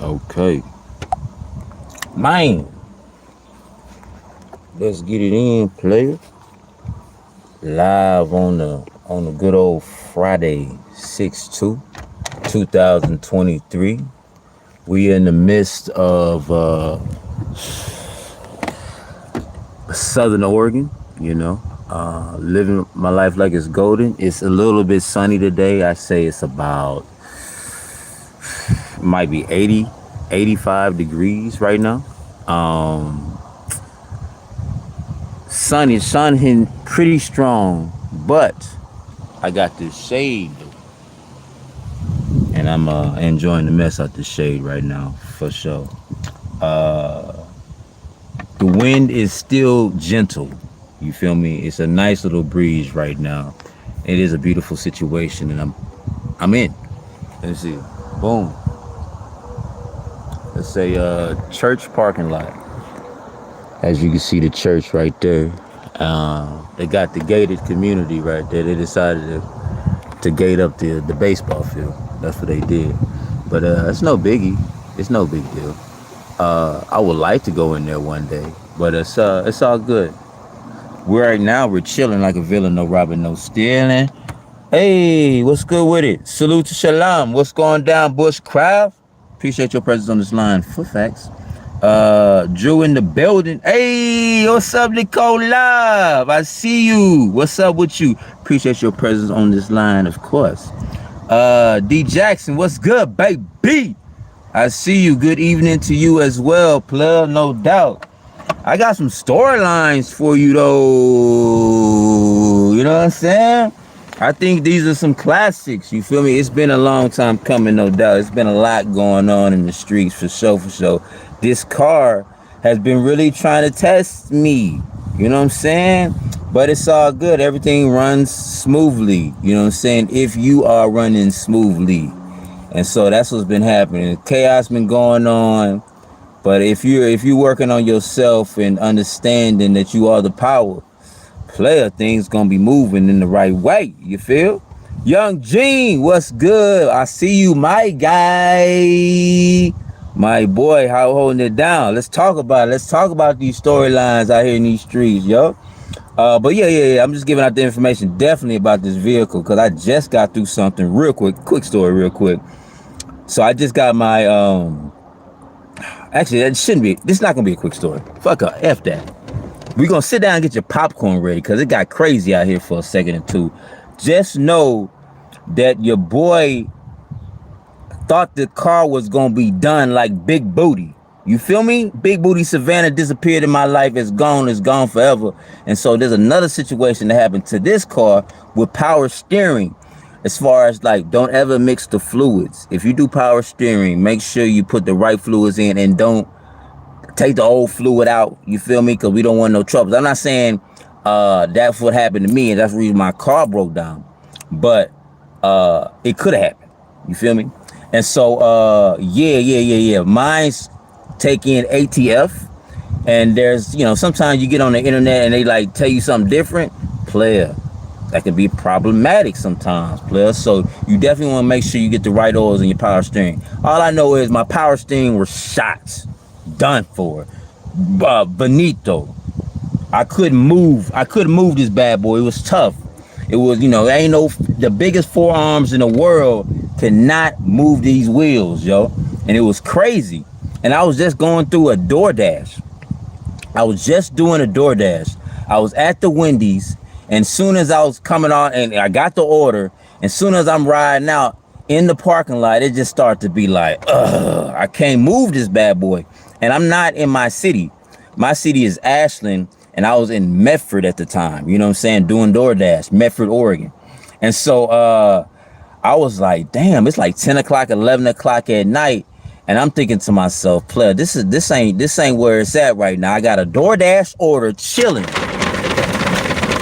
Okay, man, let's get it in, player. Live on the good old Friday, 6/2, 2023. We in the midst of Southern Oregon, living my life like it's golden. It's a little bit sunny today. I say it's about, might be 80, 85 degrees right now. Um, sun hitting pretty strong, but I got this shade, and I'm enjoying the mess out the shade right now for sure. Uh, the wind is still gentle. You feel me? It's a nice little breeze right now. It is a beautiful situation, and I'm in. Let's see. Boom. It's a church parking lot. As you can see, the church right there. They got the gated community right there. They decided to gate up the baseball field. That's what they did. But it's no biggie. It's no big deal. I would like to go in there one day, but it's all good. Right now we're chilling like a villain, no robbing, no stealing. Hey, what's good with it? Salute to Shalom. What's going down, Bushcraft? Appreciate your presence on this line. For facts. Drew in the building. Hey, what's up, Nicole Live? I see you. What's up with you? Appreciate your presence on this line, of course. D Jackson, what's good, baby? I see you. Good evening to you as well, pleb, no doubt. I got some storylines for you though. You know what I'm saying? I think these are some classics. You feel me? It's been a long time coming, no doubt. It's been a lot going on in the streets for sure, for sure. This car has been really trying to test me. You know what I'm saying? But it's all good. Everything runs smoothly. You know what I'm saying? If you are running smoothly. And so that's what's been happening. Chaos been going on. But if you're working on yourself and understanding that you are the power player, things gonna be moving in the right way. You feel? Young Gene, what's good? I see you, my guy. My boy, how holding it down? Let's talk about it. Let's talk about these storylines out here in these streets, yo. But yeah. I'm just giving out the information definitely about this vehicle because I just got through something real quick story real quick. So I just got my actually that shouldn't be. This is not gonna be a quick story. Fuck up, F that. We're gonna sit down and get your popcorn ready because it got crazy out here for a second or two. Just know that your boy thought the car was gonna be done like Big Booty. You feel me? Big Booty Savannah disappeared in my life. It's gone forever. And so there's another situation that happened to this car with power steering. As far as like, don't ever mix the fluids. If you do power steering, make sure you put the right fluids in and don't take the old fluid out. You feel me? Because we don't want no troubles. I'm not saying that's what happened to me and that's the reason my car broke down. But it could have happened. You feel me? And so yeah. Mine's taking ATF. And there's, sometimes you get on the internet and they like tell you something different. Player. That can be problematic sometimes, player. So you definitely want to make sure you get the right oils in your power steering. All I know is my power steering was shot. Done for. Benito. I couldn't move this bad boy. It was tough. It was, the biggest forearms in the world cannot move these wheels, yo. And it was crazy. And I was just going through a DoorDash. I was just doing a DoorDash. I was at the Wendy's. And soon as I was coming on and I got the order, and soon as I'm riding out in the parking lot, it just started to be like, I can't move this bad boy. And I'm not in my city. My city is Ashland, and I was in Medford at the time, you know what I'm saying, doing DoorDash, Medford, Oregon. And so I was like, damn, it's like 10 o'clock, 11 o'clock at night. And I'm thinking to myself, player, this ain't where it's at right now. I got a DoorDash order chilling.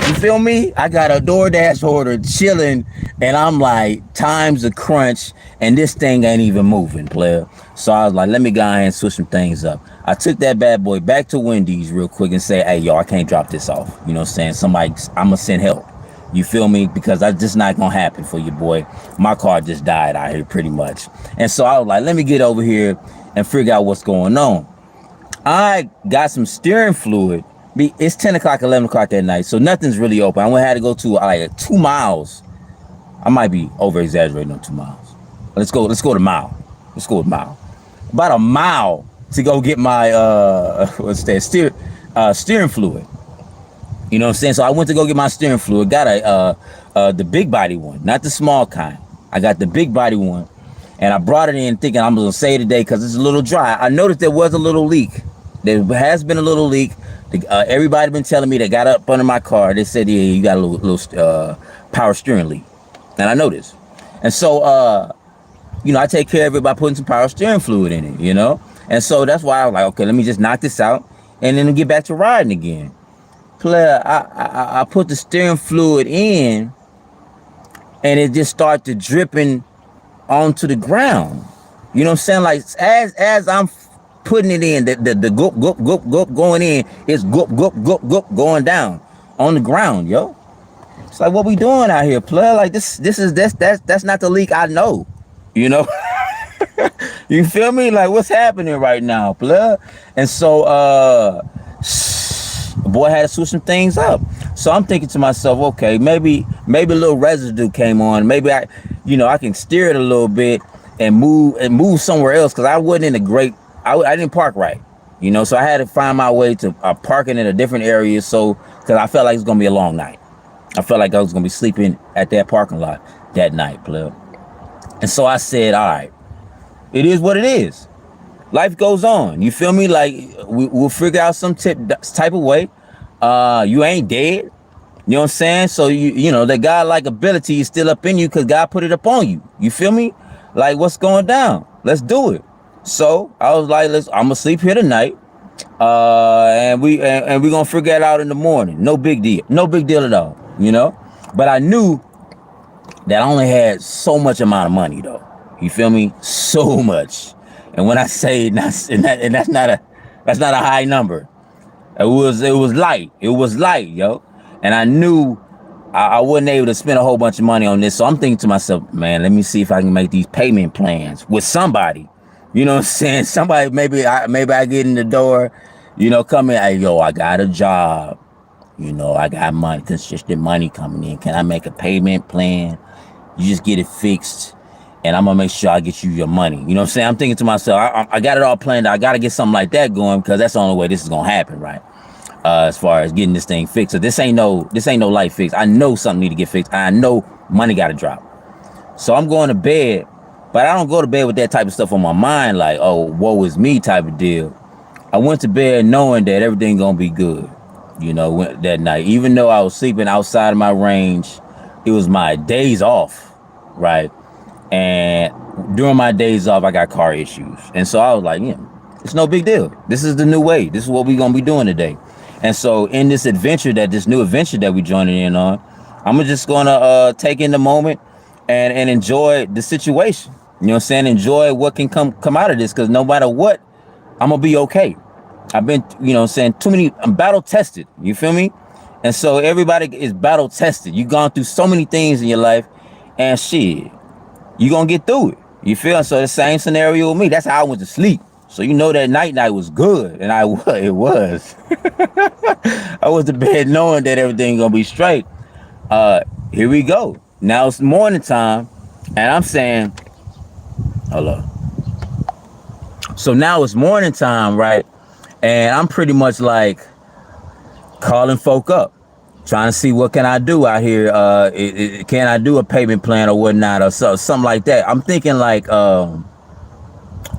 You feel me? I got a DoorDash order chilling, and I'm like, time's a crunch, and this thing ain't even moving, player. So I was like, let me go ahead and switch some things up. I took that bad boy back to Wendy's real quick and say, hey, yo, I can't drop this off. You know what I'm saying? I'm going to send help. You feel me? Because that's just not going to happen for your boy. My car just died out here pretty much. And so I was like, let me get over here and figure out what's going on. I got some steering fluid. It's 10 o'clock, 11 o'clock at night, so nothing's really open. I had to go to like 2 miles. I might be over exaggerating on 2 miles. Let's go to mile. Let's go with mile. About a mile to go get my steering fluid. You know what I'm saying? So I went to go get my steering fluid. Got the big body one, not the small kind. I got the big body one, and I brought it in thinking I'm gonna save today because it's a little dry. I noticed there was a little leak. There has been a little leak. Everybody been telling me they got up under my car. They said, yeah, you got a little power steering leak, and I noticed. And so, I take care of it by putting some power steering fluid in it, And so that's why I was like, okay, let me just knock this out and then get back to riding again. Player, I put the steering fluid in, and it just started dripping onto the ground. You know what I'm saying? Like as I'm putting it in, the goop goop goop goop going in, it's goop goop goop goop going down on the ground, yo. It's like, what we doing out here, player? Like that's not the leak I know, you know. You feel me? Like, what's happening right now, player? And so the boy had to switch some things up. So I'm thinking to myself, okay, maybe a little residue came on. Maybe I can steer it a little bit and move somewhere else, because I wasn't in I didn't park right, so I had to find my way to parking in a different area. So, because I felt like it's gonna be a long night. I felt like I was gonna be sleeping at that parking lot that night, player. And so I said, all right, it is what it is. Life goes on. You feel me? Like, we'll figure out some type of way. You ain't dead. You know what I'm saying? So that God-like ability is still up in you because God put it up on you. You feel me? Like, what's going down? Let's do it. So I was like, I'm gonna sleep here tonight. And we're gonna figure it out in the morning. No big deal. No big deal at all. But I knew that I only had so much amount of money though. You feel me? So much. And when I say that's not a high number. It was light. It was light, yo. And I knew I wasn't able to spend a whole bunch of money on this. So I'm thinking to myself, man, let me see if I can make these payment plans with somebody. You know what I'm saying? Somebody, maybe I get in the door, come in, hey, yo, I got a job. I got money, consistent money coming in. Can I make a payment plan? You just get it fixed, and I'm gonna make sure I get you your money. You know what I'm saying? I'm thinking to myself, I got it all planned. I got to get something like that going, because that's the only way this is gonna happen, right? As far as getting this thing fixed. So this ain't no light fix. I know something need to get fixed. I know money got to drop. So I'm going to bed, but I don't go to bed with that type of stuff on my mind, like, oh, woe is me type of deal. I went to bed knowing that everything gonna be good, that night. Even though I was sleeping outside of my range, it was my days off, right? And during my days off, I got car issues. And so I was like, it's no big deal. This is the new way. This is what we're gonna be doing today. And so in this new adventure that we joining in on, I'm just gonna take in the moment and enjoy the situation. You know what I'm saying? Enjoy what can come out of this, because no matter what, I'm gonna be okay. I've been, I'm battle tested. You feel me? And so everybody is battle tested. You've gone through so many things in your life, and shit, you gonna get through it. You feel? So the same scenario with me. That's how I went to sleep. So that night was good, and it was. I went to bed knowing that everything gonna be straight. Here we go. Now it's morning time, and I'm saying, hello. So now it's morning time, right? And I'm pretty much like calling folk up, trying to see what can I do out here. Can I do a payment plan or whatnot, or something like that? I'm thinking like,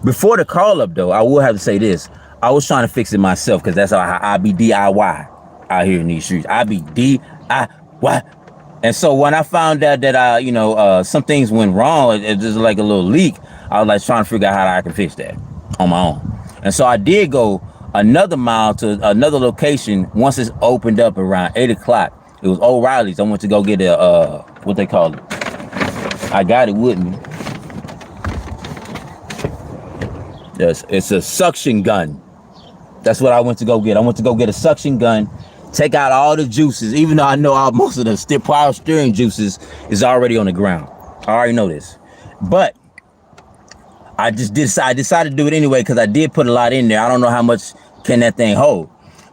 before the call up though, I will have to say this. I was trying to fix it myself, because that's how I be DIY out here in these streets. I be DIY. And so when I found out that some things went wrong, it was like a little leak, I was like trying to figure out how I can fix that on my own. And so I did go another mile to another location once it's opened up around 8 o'clock. It was O'Reilly's. I went to go get what they call it. I got it with me. Yes, it's a suction gun. That's what I went to go get. I went to go get a suction gun, take out all the juices, even though I know most of the power steering juices is already on the ground. I already know this. But I decided to do it anyway because I did put a lot in there. I don't know how much can that thing hold.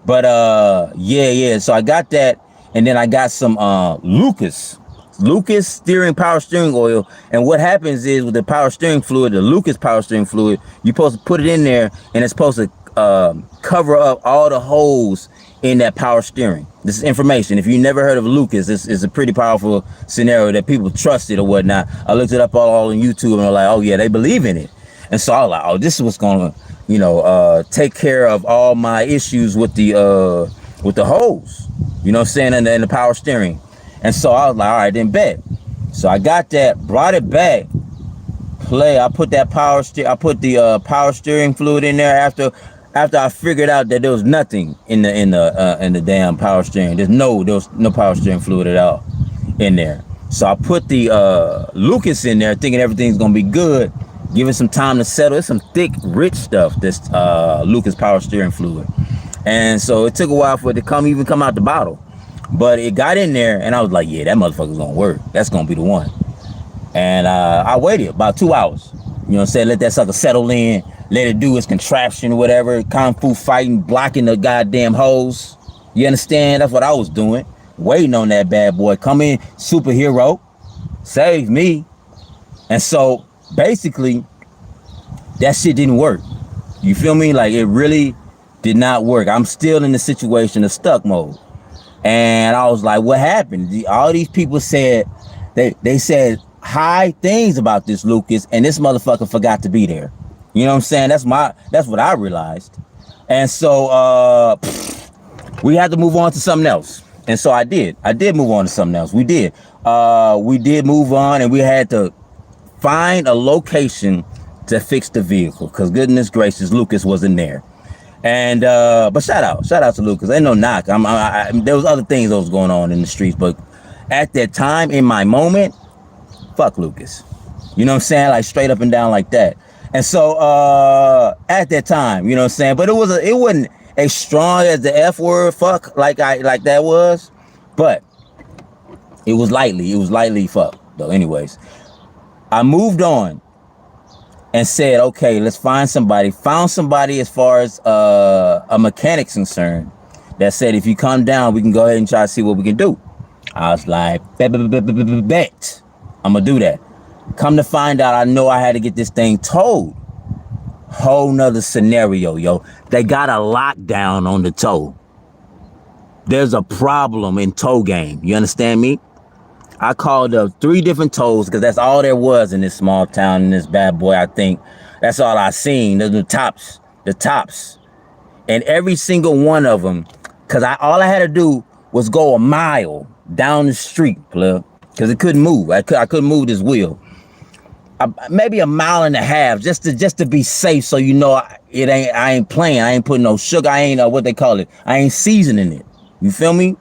But yeah. So I got that, and then I got some Lucas power steering oil. And what happens is with the power steering fluid, the Lucas power steering fluid, you're supposed to put it in there, and it's supposed to cover up all the holes in that power steering. This is information. If you never heard of Lucas, it's a pretty powerful scenario that people trust it or whatnot. I looked it up all on YouTube, and I'm like, oh yeah, they believe in it. And so I was like, oh, this is what's gonna, take care of all my issues with the hose, you know what I'm saying, and the power steering. And so I was like, all right, then bet. So I got that, brought it back. I put that power steering fluid in there after I figured out that there was nothing in the damn power steering. There was no power steering fluid at all in there. So I put the Lucas in there, thinking everything's gonna be good, giving some time to settle. It's some thick, rich stuff, this Lucas power steering fluid. And so it took a while for it to come out the bottle. But it got in there, and I was like, yeah, that motherfucker's gonna work. That's gonna be the one. And I waited about 2 hours. You know what I'm saying? Let that sucker settle in. Let it do its contraption, whatever. Kung fu fighting, blocking the goddamn hose. You understand? That's what I was doing. Waiting on that bad boy. Come in, superhero. Save me. And so, basically, that shit didn't work. You feel me? Like, it really did not work. I'm still in the situation of stuck mode. And I was like, what happened? All these people said, they said high things about this Lucas, and this motherfucker forgot to be there. You know what I'm saying? That's what I realized. And so we had to move on to something else. And so I did move on to something else. We did move on, and we had to find a location to fix the vehicle, because goodness gracious, Lucas wasn't there. And but shout out to Lucas. Ain't no knock. There was other things that was going on in the streets, but at that time, in my moment, fuck Lucas. You know what I'm saying? Like straight up and down like that. And so at that time, you know what I'm saying? But it wasn't as strong as the F word fuck like that was, but it was lightly fuck though. Anyways, I moved on and said, okay, let's find somebody. Found somebody as far as a mechanic's concerned that said, if you come down, we can go ahead and try to see what we can do. I was like, bet, I'm gonna do that. Come to find out, I know I had to get this thing towed. Whole nother scenario, yo. They got a lockdown on the tow. There's a problem in tow game. You understand me? I called up 3 different tows because that's all there was in this small town, in this bad boy, I think. That's all I seen. The tops. And every single one of them, because all I had to do was go a mile down the street, because it couldn't move. I couldn't move this wheel. Maybe a mile and a half, just to be safe, so you know I ain't playing. I ain't putting no sugar. I ain't what they call it. I ain't seasoning it. You feel me?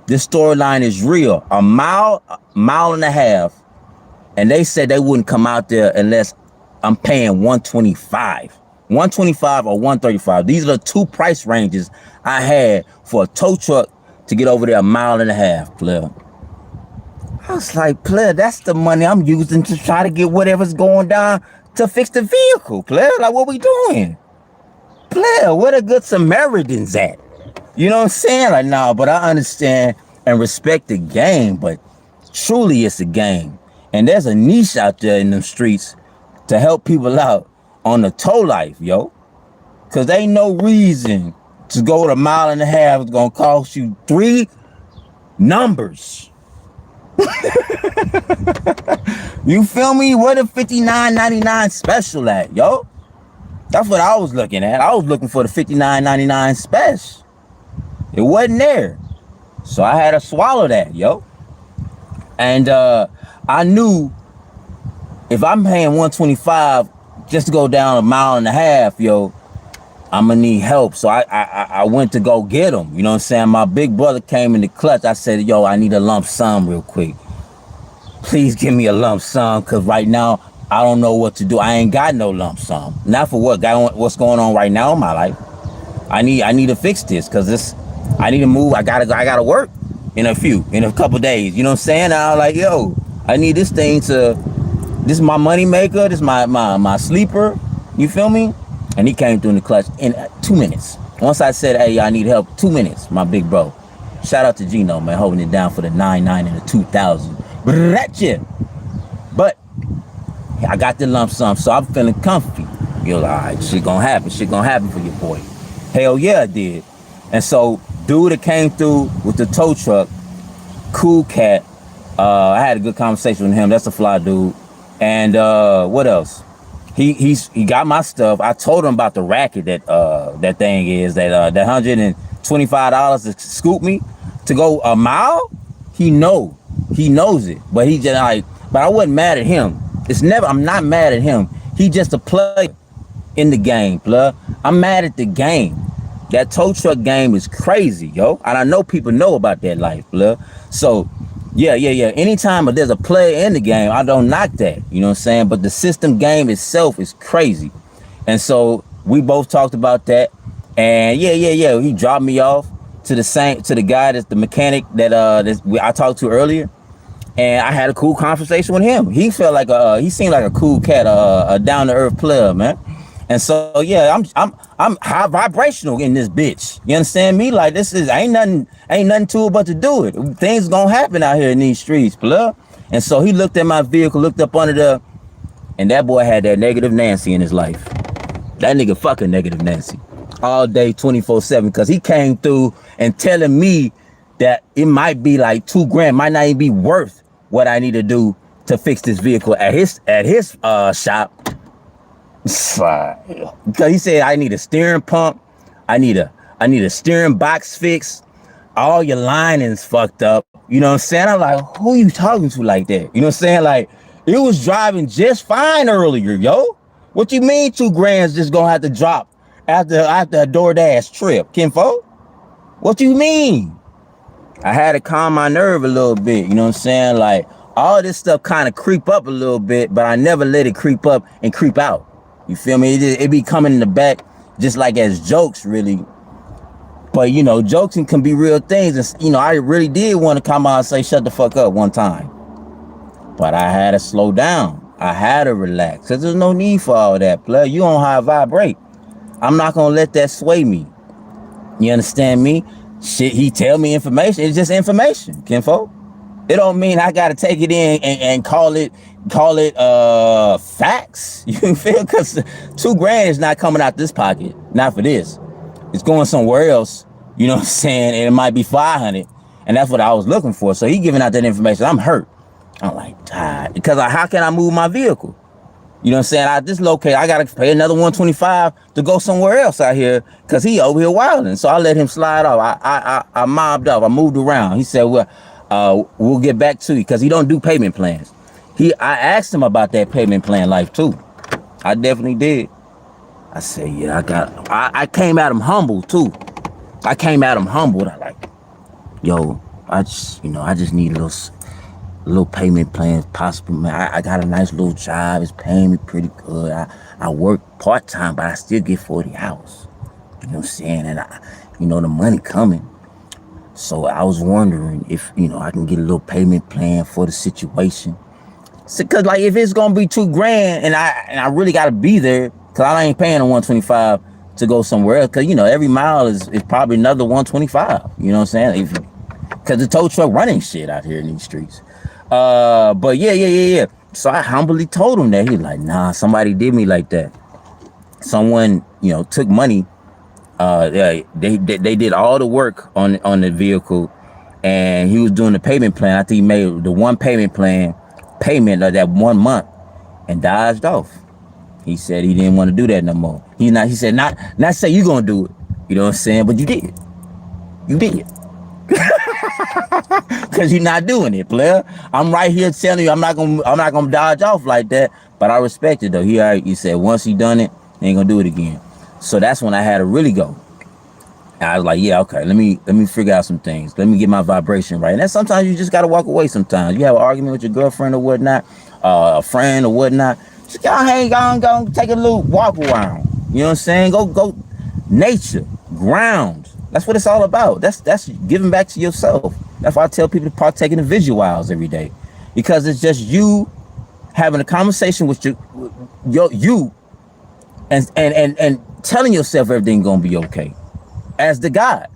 This storyline is real. A mile and a half, and they said they wouldn't come out there unless I'm paying $125 or $135. These are the 2 price ranges I had for a tow truck to get over there a mile and a half, player. I was like, player, that's the money I'm using to try to get whatever's going down to fix the vehicle, player. Like, what we doing? Player, where the good Samaritans at? You know what I'm saying? Like, no, but I understand and respect the game, but truly it's a game. And there's a niche out there in them streets to help people out on the tow life, yo. Because there ain't no reason to go a mile and a half. It's going to cost you 3 numbers. You feel me? Where the $59.99 special at, yo? That's what I was looking at. I was looking for the $59.99 special. It wasn't there. So I had to swallow that, yo. And I knew if I'm paying $125 just to go down a mile and a half, yo, I'm gonna need help. So I went to go get him. You know what I'm saying? My big brother came in the clutch. I said, yo, I need a lump sum real quick. Please give me a lump sum, because right now I don't know what to do. I ain't got no lump sum. Not for what's going on right now in my life. I need to fix this, because I need to move. I gotta work in a couple days. You know what I'm saying? I was like, yo, I need this thing to This is my money maker. This is my sleeper. You feel me? And he came through in the clutch in 2 minutes. Once I said, hey, I need help, 2 minutes, my big bro. Shout out to Gino, man, holding it down for the 99 and the 2000. But I got the lump sum, so I'm feeling comfy. You're like, all right, shit gonna happen for your boy. Hell yeah, it did. And so, dude that came through with the tow truck, cool cat. I had a good conversation with him. That's a fly dude. And what else? He got my stuff. I told him about the racket that thing is, that $125 to scoop me to go a mile. He knows it, but he just like. But I wasn't mad at him. I'm not mad at him. He just a player in the game, blood. I'm mad at the game. That tow truck game is crazy, yo. And I know people know about that life, blood. So, yeah. Anytime there's a player in the game, I don't knock that. You know what I'm saying? But the system game itself is crazy. And so we both talked about that. And yeah. He dropped me off to the guy that's the mechanic that I talked to earlier. And I had a cool conversation with him. He felt like he seemed like a cool cat, a down to earth player, man. And so yeah, I'm high vibrational in this bitch. You understand me? Like this is ain't nothing to it but to do it. Things gonna happen out here in these streets, blood. And so he looked at my vehicle, looked up under the, and that boy had that negative Nancy in his life. That nigga fucking negative Nancy. All day 24/7, because he came through and telling me that it might be like $2,000, might not even be worth what I need to do to fix this vehicle at his shop. Because he said I need a steering pump, I need a steering box fix, all your lining's fucked up. You know what I'm saying? I'm like, who you talking to like that? You know what I'm saying? Like, it was driving just fine earlier, yo. What you mean $2,000 just gonna have to drop after a DoorDash trip, kinfo? What you mean? I had to calm my nerve a little bit, you know what I'm saying? Like, all this stuff kind of creep up a little bit, but I never let it creep up and creep out. You feel me? It be coming in the back just like as jokes, really. But, you know, jokes can be real things. And, you know, I really did want to come out and say, shut the fuck up one time. But I had to slow down. I had to relax. Because there's no need for all that, blood. You on high vibrate. I'm not going to let that sway me. You understand me? Shit, he tell me information. It's just information, kinfolk. It don't mean I gotta take it in and call it facts. You feel? Because $2,000 is not coming out this pocket. Not for this. It's going somewhere else. You know what I'm saying? And it might be 500. And that's what I was looking for. So he giving out that information. I'm hurt. I'm like, God, because how can I move my vehicle? You know what I'm saying? I dislocate. I gotta pay another $125 to go somewhere else out here because he over here wilding. So I let him slide off. I mobbed off. I moved around. He said, well, we'll get back to you, because he don't do payment plans. I asked him about that payment plan life too. I definitely did. I said, yeah, I came at him humble too. I came at him humbled. I like, yo, I just need a little payment plan if possible, man. I got a nice little job. It's paying me pretty good. I work part-time, but I still get 40 hours. You know what I'm saying? And the money coming. So I was wondering if, I can get a little payment plan for the situation. Cause like if it's gonna be $2,000 and I really gotta be there, cause I ain't paying a $125 to go somewhere else. Cause every mile is probably another $125. You know what I'm saying? Cause the tow truck running shit out here in these streets. But yeah. So I humbly told him that. He's like, nah, somebody did me like that. Someone, took money. They did all the work on the vehicle, and he was doing the payment plan. I think he made the one payment of that 1 month and dodged off. He said he didn't want to do that no more. He said not say you gonna do it. You know what I'm saying? But you did. Cause you're not doing it, player. I'm right here telling you I'm not gonna dodge off like that. But I respect it though. He said once he done it, he ain't gonna do it again. So that's when I had to really go. And I was like, yeah, okay, let me figure out some things. Let me get my vibration right. And then sometimes you just gotta walk away sometimes. You have an argument with your girlfriend or whatnot, a friend or whatnot. Just go take a little walk around. You know what I'm saying? Go nature, ground. That's what it's all about. That's giving back to yourself. That's why I tell people to partake in the visuals every day. Because it's just you having a conversation with you and telling yourself everything gonna be okay as the God.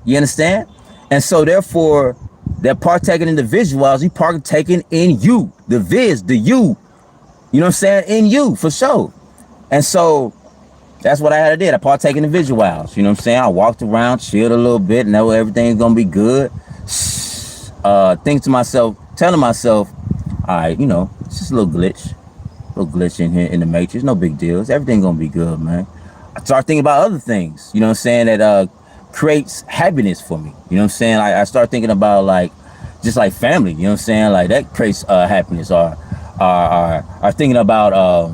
You understand? And so therefore, that partaking individuals, you partaking in you, the viz, the you. You know what I'm saying? In you, for sure. And so that's what I had to do. I partake in the visuals. You know what I'm saying? I walked around, chilled a little bit, know everything's gonna be good. Think to myself, telling myself, all right, you know, it's just a little glitch in here in the matrix. No big deals. Everything gonna be good, man. I start thinking about other things, you know what I'm saying, that creates happiness for me. You know what I'm saying? I start thinking about like just like family, you know what I'm saying? Like that creates happiness, or thinking about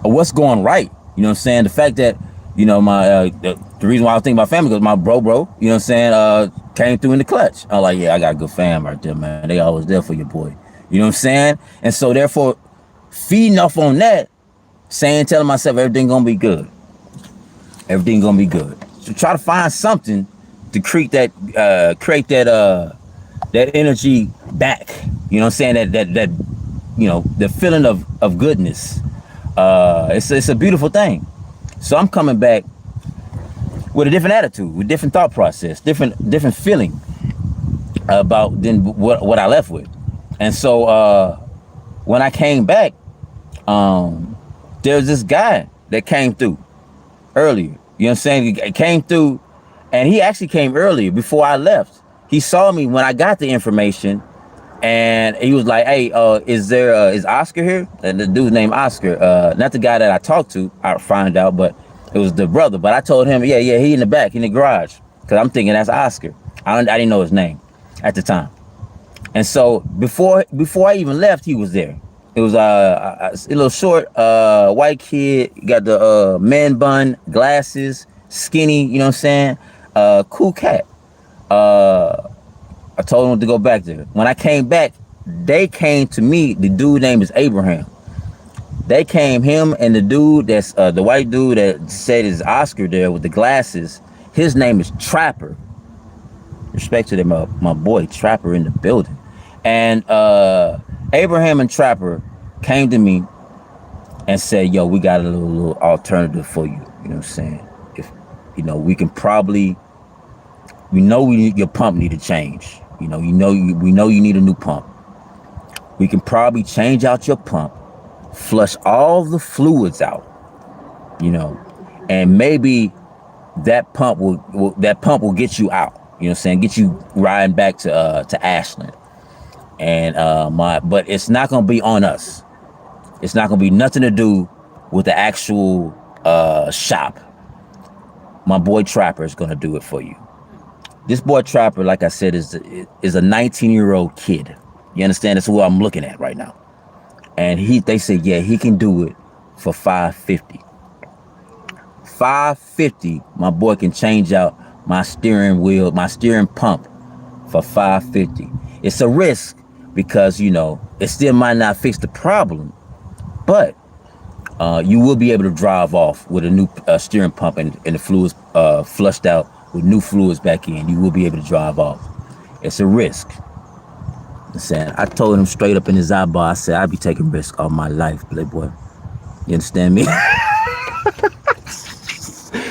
what's going right. You know what I'm saying? The fact that, you know, my the reason why I was thinking about family, because my bro, you know what I'm saying, came through in the clutch. I was like, yeah, I got a good fam right there, man. They always there for your boy. You know what I'm saying? And so therefore, feeding off on that, telling myself everything gonna be good. Everything gonna be good. So try to find something to create that that energy back. You know what I'm saying? That you know, the feeling of goodness. It's a beautiful thing. So I'm coming back with a different attitude, with different thought process, different feeling about than what I left with. And so when I came back, there's this guy that came through earlier. You know what I'm saying? He came through, and he actually came earlier before I left. He saw me when I got the information, and he was like, hey, is Oscar here? And the dude's named Oscar, not the guy that I talked to, I found out, but it was the brother. But I told him, yeah, he in the back, in the garage, because I'm thinking that's Oscar. I didn't know his name at the time. And so before I even left, he was there. It was a little short white kid, got the man bun, glasses, skinny, you know what I'm saying? Cool cat. I told him to go back there. When I came back, they came to me. The dude name is Abraham. They came, him and the dude that's the white dude that said is Oscar there with the glasses. His name is Trapper. Respect to them, my boy Trapper in the building. And Abraham and Trapper came to me and said, yo, we got a little alternative for you. You know what I'm saying? If, you know, we can probably, your pump need to change. We know you need a new pump. We can probably change out your pump, flush all the fluids out, you know, and maybe that pump will get you out. You know what I'm saying? Get you riding back to Ashland. And but it's not gonna be on us. It's not gonna be nothing to do with the actual shop. My boy Trapper is gonna do it for you. This boy Trapper, like I said, is a 19-year-old kid. You understand? That's who I'm looking at right now. And they said, yeah, he can do it for $550. $550, my boy can change out my steering wheel, my steering pump for $550. It's a risk because, you know, it still might not fix the problem, but you will be able to drive off with a new steering pump and the fluids flushed out with new fluids back in. You will be able to drive off. It's a risk. I told him straight up in his eyeball, I said, I'd be taking risks all my life, playboy. You understand me?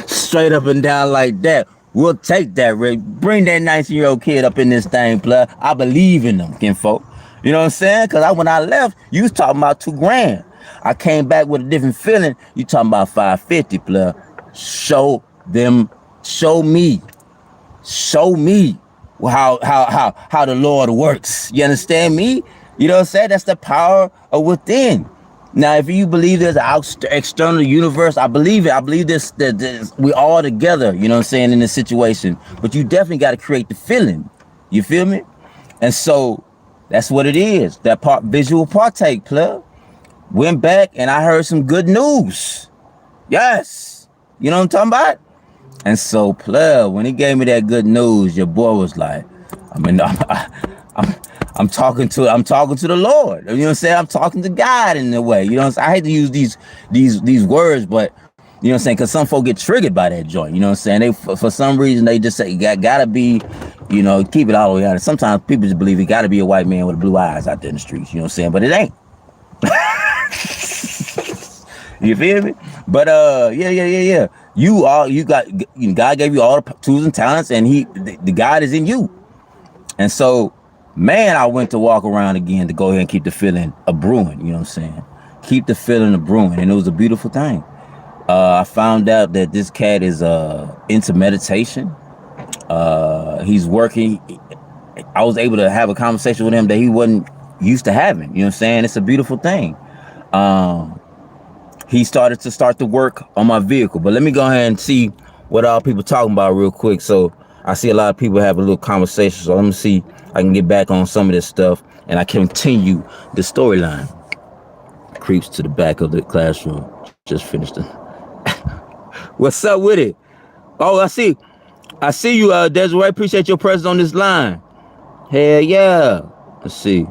Straight up and down like that. We'll take that risk. Bring that 19-year-old kid up in this thing, blood. I believe in them, kinfolk. You know what I'm saying? Because when I left, you was talking about $2,000. I came back with a different feeling. You talking about $550, blood. Show me how the Lord works. You understand me? You know what I'm saying? That's the power of within. Now, if you believe there's an external universe, I believe it. I believe this that we all together, you know what I'm saying, in this situation. But you definitely got to create the feeling. You feel me? And so that's what it is. That visual partake, plug. Went back and I heard some good news. Yes. You know what I'm talking about? And so, plug, when he gave me that good news, your boy was like, I'm talking to the Lord. You know what I'm saying? I'm talking to God in a way. You know what I'm saying? I hate to use these words, but you know what I'm saying? Because some folk get triggered by that joint. You know what I'm saying? They for some reason they just say gotta be, you know, keep it all the way out. Sometimes people just believe it gotta be a white man with blue eyes out there in the streets. You know what I'm saying? But it ain't. You feel me? But yeah. God gave you all the tools and talents, and the God is in you. And so, man, I went to walk around again to go ahead and keep the feeling of brewing. You know what I'm saying? Keep the feeling of brewing, and it was a beautiful thing. I found out that this cat is into meditation. He's working. I was able to have a conversation with him that he wasn't used to having. You know what I'm saying? It's a beautiful thing. He started to work on my vehicle. But let me go ahead and see what all people talking about real quick. So I see a lot of people have a little conversation. So let me see if I can get back on some of this stuff and I continue the storyline. Creeps to the back of the classroom. Just finished it. What's up with it? Oh, I see you, Desiree. Appreciate your presence on this line. Hell yeah. Let's see.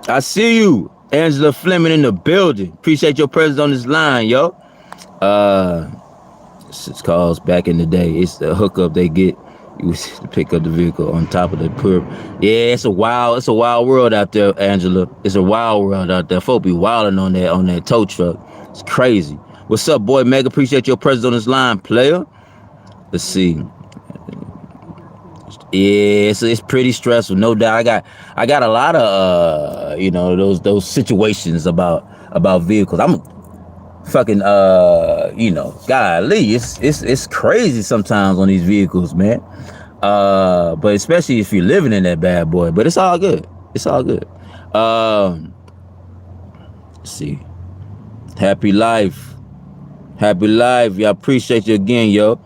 I see you. Angela Fleming in the building. Appreciate your presence on this line, yo. It's calls back in the day. It's the hookup they get. You used to pick up the vehicle on top of the perp. Yeah, it's a wild world out there, Angela. It's a wild world out there. Folk be wilding on that tow truck. It's crazy. What's up, boy? Mega, appreciate your presence on this line, player. Let's see. Yeah, it's pretty stressful, no doubt. I got a lot of those situations about vehicles. I'm fucking golly, it's crazy sometimes on these vehicles, man. But especially if you're living in that bad boy. But it's all good. It's all good. Let's see. Happy life. Yeah, I appreciate you again, yo.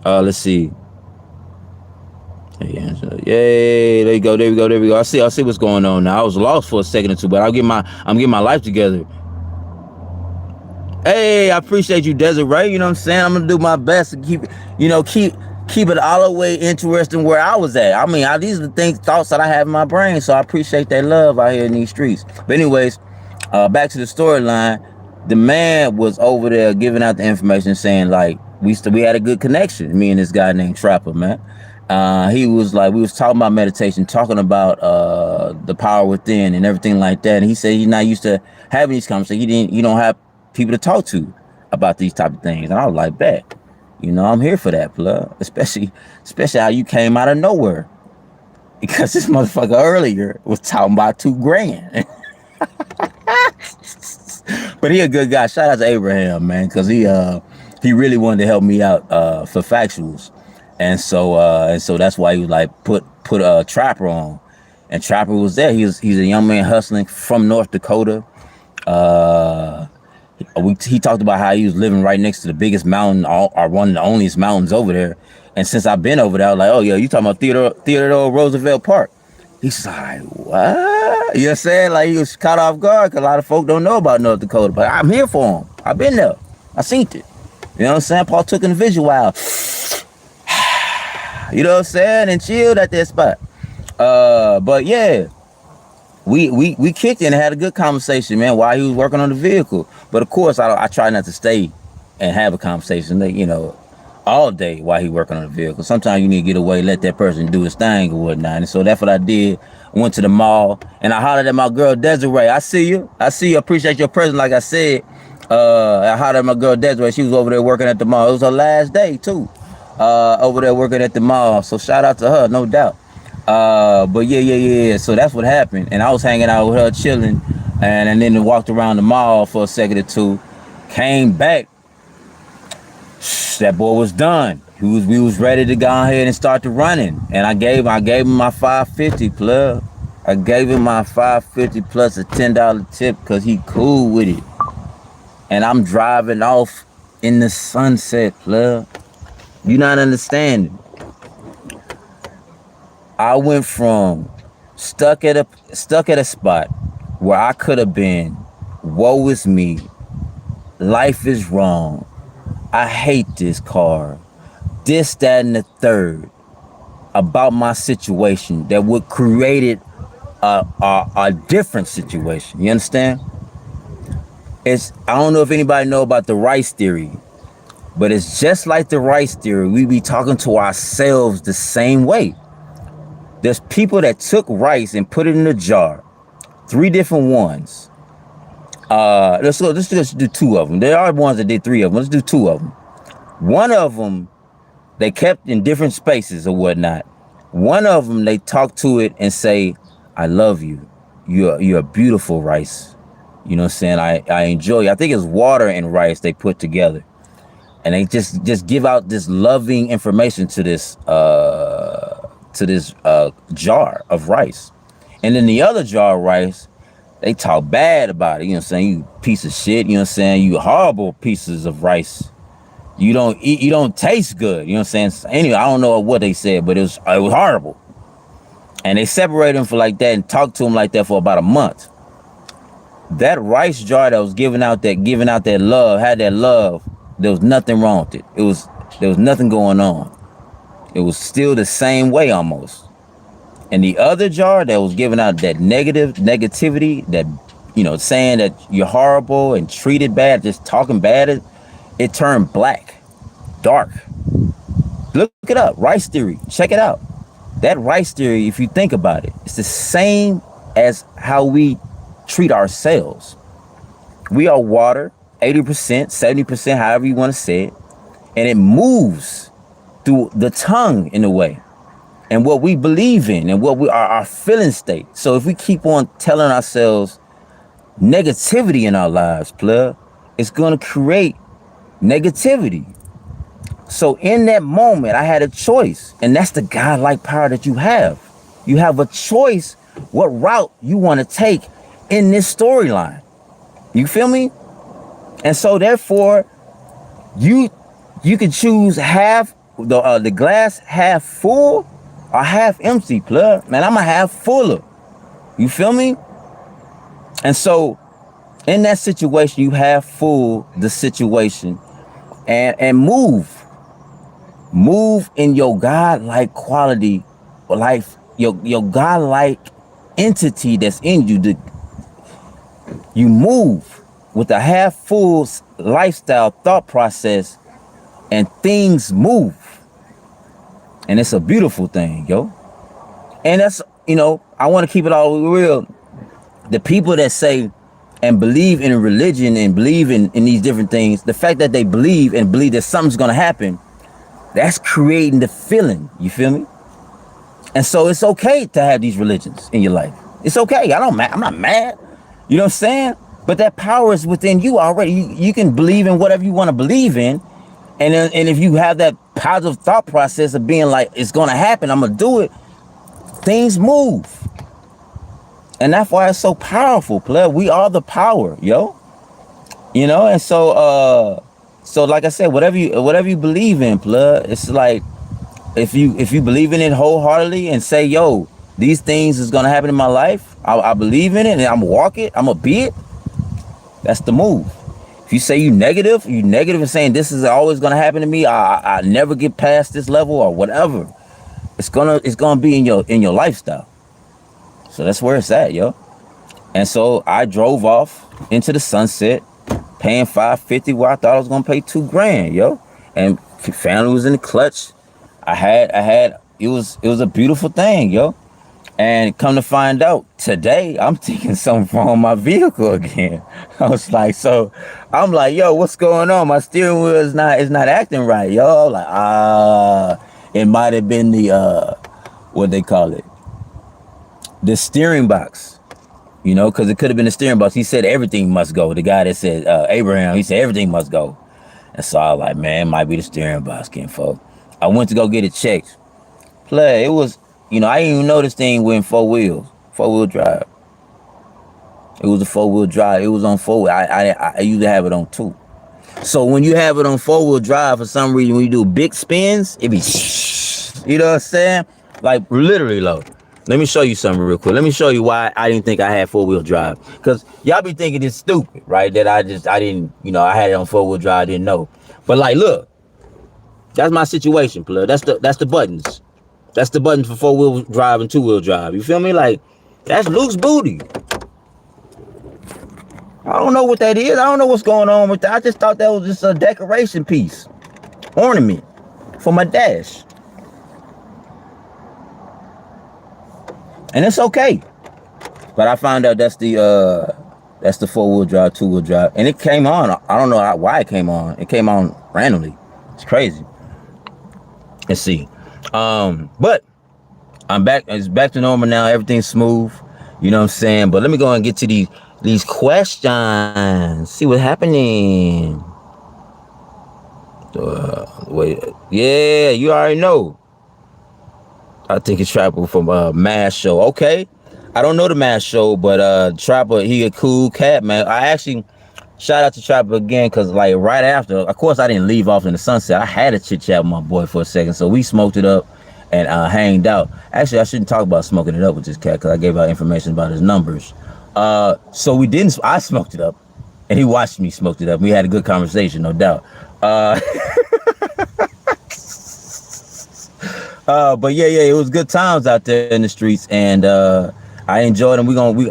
Let's see. Hey, Angela. Yay, there you go. There we go. I see what's going on now. I was lost for a second or two, but I'm getting my life together. Hey, I appreciate you, Desiree. You know what I'm saying? I'm gonna do my best to keep it all the way interesting where I was at. I mean, these are the thoughts that I have in my brain, so I appreciate that love out here in these streets. But anyways, back to the storyline. The man was over there giving out the information, saying like we had a good connection. Me and this guy named Trapper, man. He was like, we was talking about meditation, talking about the power within and everything like that. And he said he's not used to having these conversations. You don't have people to talk to about these type of things. And I was like, bet, I'm here for that, plug. Especially how you came out of nowhere. Because this motherfucker earlier was talking about $2,000. But he a good guy. Shout out to Abraham, man, because he really wanted to help me out for factuals. And so that's why he was like put Trapper on, and Trapper was there. He's a young man hustling from North Dakota. He talked about how he was living right next to the biggest mountain, or one of the onlyest mountains over there. And since I've been over there, I was like, oh yeah, you talking about Theodore Roosevelt Park? He's like, what? You know what I'm saying? Like he was caught off guard because a lot of folk don't know about North Dakota, but I'm here for him. I've been there. I seen it. You know what I'm saying? Paul took in the visual. You know what I'm saying? And chilled at that spot. But yeah, we kicked in and had a good conversation, man, while he was working on the vehicle. But of course, I try not to stay and have a conversation, all day while he working on the vehicle. Sometimes you need to get away, let that person do his thing or whatnot. And so that's what I did. I went to the mall and I hollered at my girl Desiree. I see you. Appreciate your presence. Like I said, I hollered at my girl Desiree. She was over there working at the mall. It was her last day too. Over there working at the mall. So shout out to her, no doubt. But yeah. So that's what happened. And I was hanging out with her, chilling, and then walked around the mall for a second or two. Came back. That boy was done. We was ready to go ahead and start the running. And I gave him my $5.50 plug. I gave him my $5.50 plus a $10 tip because he cool with it. And I'm driving off in the sunset, plug. You not understanding. I went from stuck at a spot where I could have been, woe is me, life is wrong, I hate this car, this, that, and the third, about my situation that would create a different situation. You understand? I don't know if anybody know about the rice theory, but it's just like the rice theory. We be talking to ourselves the same way. There's people that took rice and put it in a jar, 3 different ones, Let's just do two of them. There are ones that did three of them. Let's do two of them. One of them, they kept in different spaces or whatnot. One of them, they talk to it and say, I love you. You're beautiful, Rice. You know what I'm saying? I enjoy you. I think it's water and rice they put together. And they just give out this loving information to this jar of rice. And then the other jar of rice, they talk bad about it. You know what I'm saying? You piece of shit. You know what I'm saying? You horrible pieces of rice. You don't eat. You don't taste good. You know what I'm saying? Anyway, I don't know what they said, but it was horrible. And they separated him for like that and talked to him like that for about a month. That rice jar that was giving out that love, had that love. There was nothing wrong with it. There was nothing going on. It was still the same way almost. And the other jar that was giving out that negativity, that, you know, saying that you're horrible and treated bad, just talking bad, it turned black, dark. Look it up, rice theory. Check it out. That rice theory, if you think about it, it's the same as how we treat ourselves. We are water, 80%, 70%, however you want to say it. And it moves through the tongue in a way. And what we believe in and what we are, our feeling state. So if we keep on telling ourselves negativity in our lives, plug, it's going to create negativity. So in that moment, I had a choice. And that's the godlike power that you have. You have a choice what route you want to take in this storyline. You feel me? And so therefore, you can choose half the glass half full or half empty, plug. Man, I'm a half fuller. You feel me? And so in that situation, you have full the situation and move in your godlike quality, life, your godlike entity that's in you. You move with a half full lifestyle thought process, and things move. And it's a beautiful thing, yo. And that's, you know, I want to keep it all real. The people that say and believe in religion and believe in these different things, the fact that they believe that something's going to happen, that's creating the feeling. You feel me? And so it's okay to have these religions in your life. It's okay. I'm not mad. You know what I'm saying? But that power is within you already. You can believe in whatever you want to believe in. And if you have that positive thought process of being like, it's going to happen, I'm going to do it, things move. And that's why it's so powerful, pleb. We are the power, yo. You know, and so like I said, whatever you believe in, pleb, it's like if you believe in it wholeheartedly and say, yo, these things is going to happen in my life, I believe in it and I'm going to walk it, I'm going to be it, that's the move. If you say you negative and saying this is always gonna happen to me, I never get past this level or whatever, it's gonna be in your lifestyle. So that's where it's at, yo. And so I drove off into the sunset, paying $550 where I thought I was gonna pay $2,000, yo. And family was in the clutch. It was a beautiful thing, yo. And come to find out, today, I'm taking something wrong with my vehicle again. I was like, I'm like, yo, what's going on? My steering wheel is not acting right, yo. Like, it might have been the, what they call it? The steering box, you know, because it could have been the steering box. He said everything must go. The guy that said, Abraham, he said everything must go. And so I was like, man, it might be the steering box, kinfolk. I went to go get it checked. It was, you know, I didn't even know this thing went four-wheel drive. It was a four-wheel drive. It was on four. I usually have it on two. So when you have it on four-wheel drive, for some reason, when you do big spins, it be, you know what I'm saying? Like literally, low. Let me show you something real quick. Let me show you why I didn't think I had four-wheel drive. Because y'all be thinking it's stupid, right? That I didn't, you know, I had it on four-wheel drive, I didn't know. But like, look, that's my situation, plug. That's the buttons. That's the buttons for four-wheel drive and two-wheel drive. You feel me? Like, that's loose booty. I don't know what that is. I don't know what's going on with that. I just thought that was just a decoration piece. Ornament for my dash. And it's okay. But I found out that's the That's the 4-wheel drive, 2-wheel drive. And it came on. I don't know why it came on. It came on randomly. It's crazy. Let's see. But I'm back. It's back to normal now. Everything's smooth. You know what I'm saying? But let me go and get to these questions. See what's happening. Wait. Yeah, you already know. I think it's Trapper from Mass Show. Okay. I don't know the Mass Show, but Trapper, he a cool cat, man. I actually shout out to Trapper again, because like right after, of course I didn't leave off in the sunset. I had a chit chat with my boy for a second, so we smoked it up and hanged out. Actually, I shouldn't talk about smoking it up with this cat, because I gave out information about his numbers. So we didn't. I smoked it up, and he watched me smoke it up. We had a good conversation, no doubt. But yeah, it was good times out there in the streets, and I enjoyed him.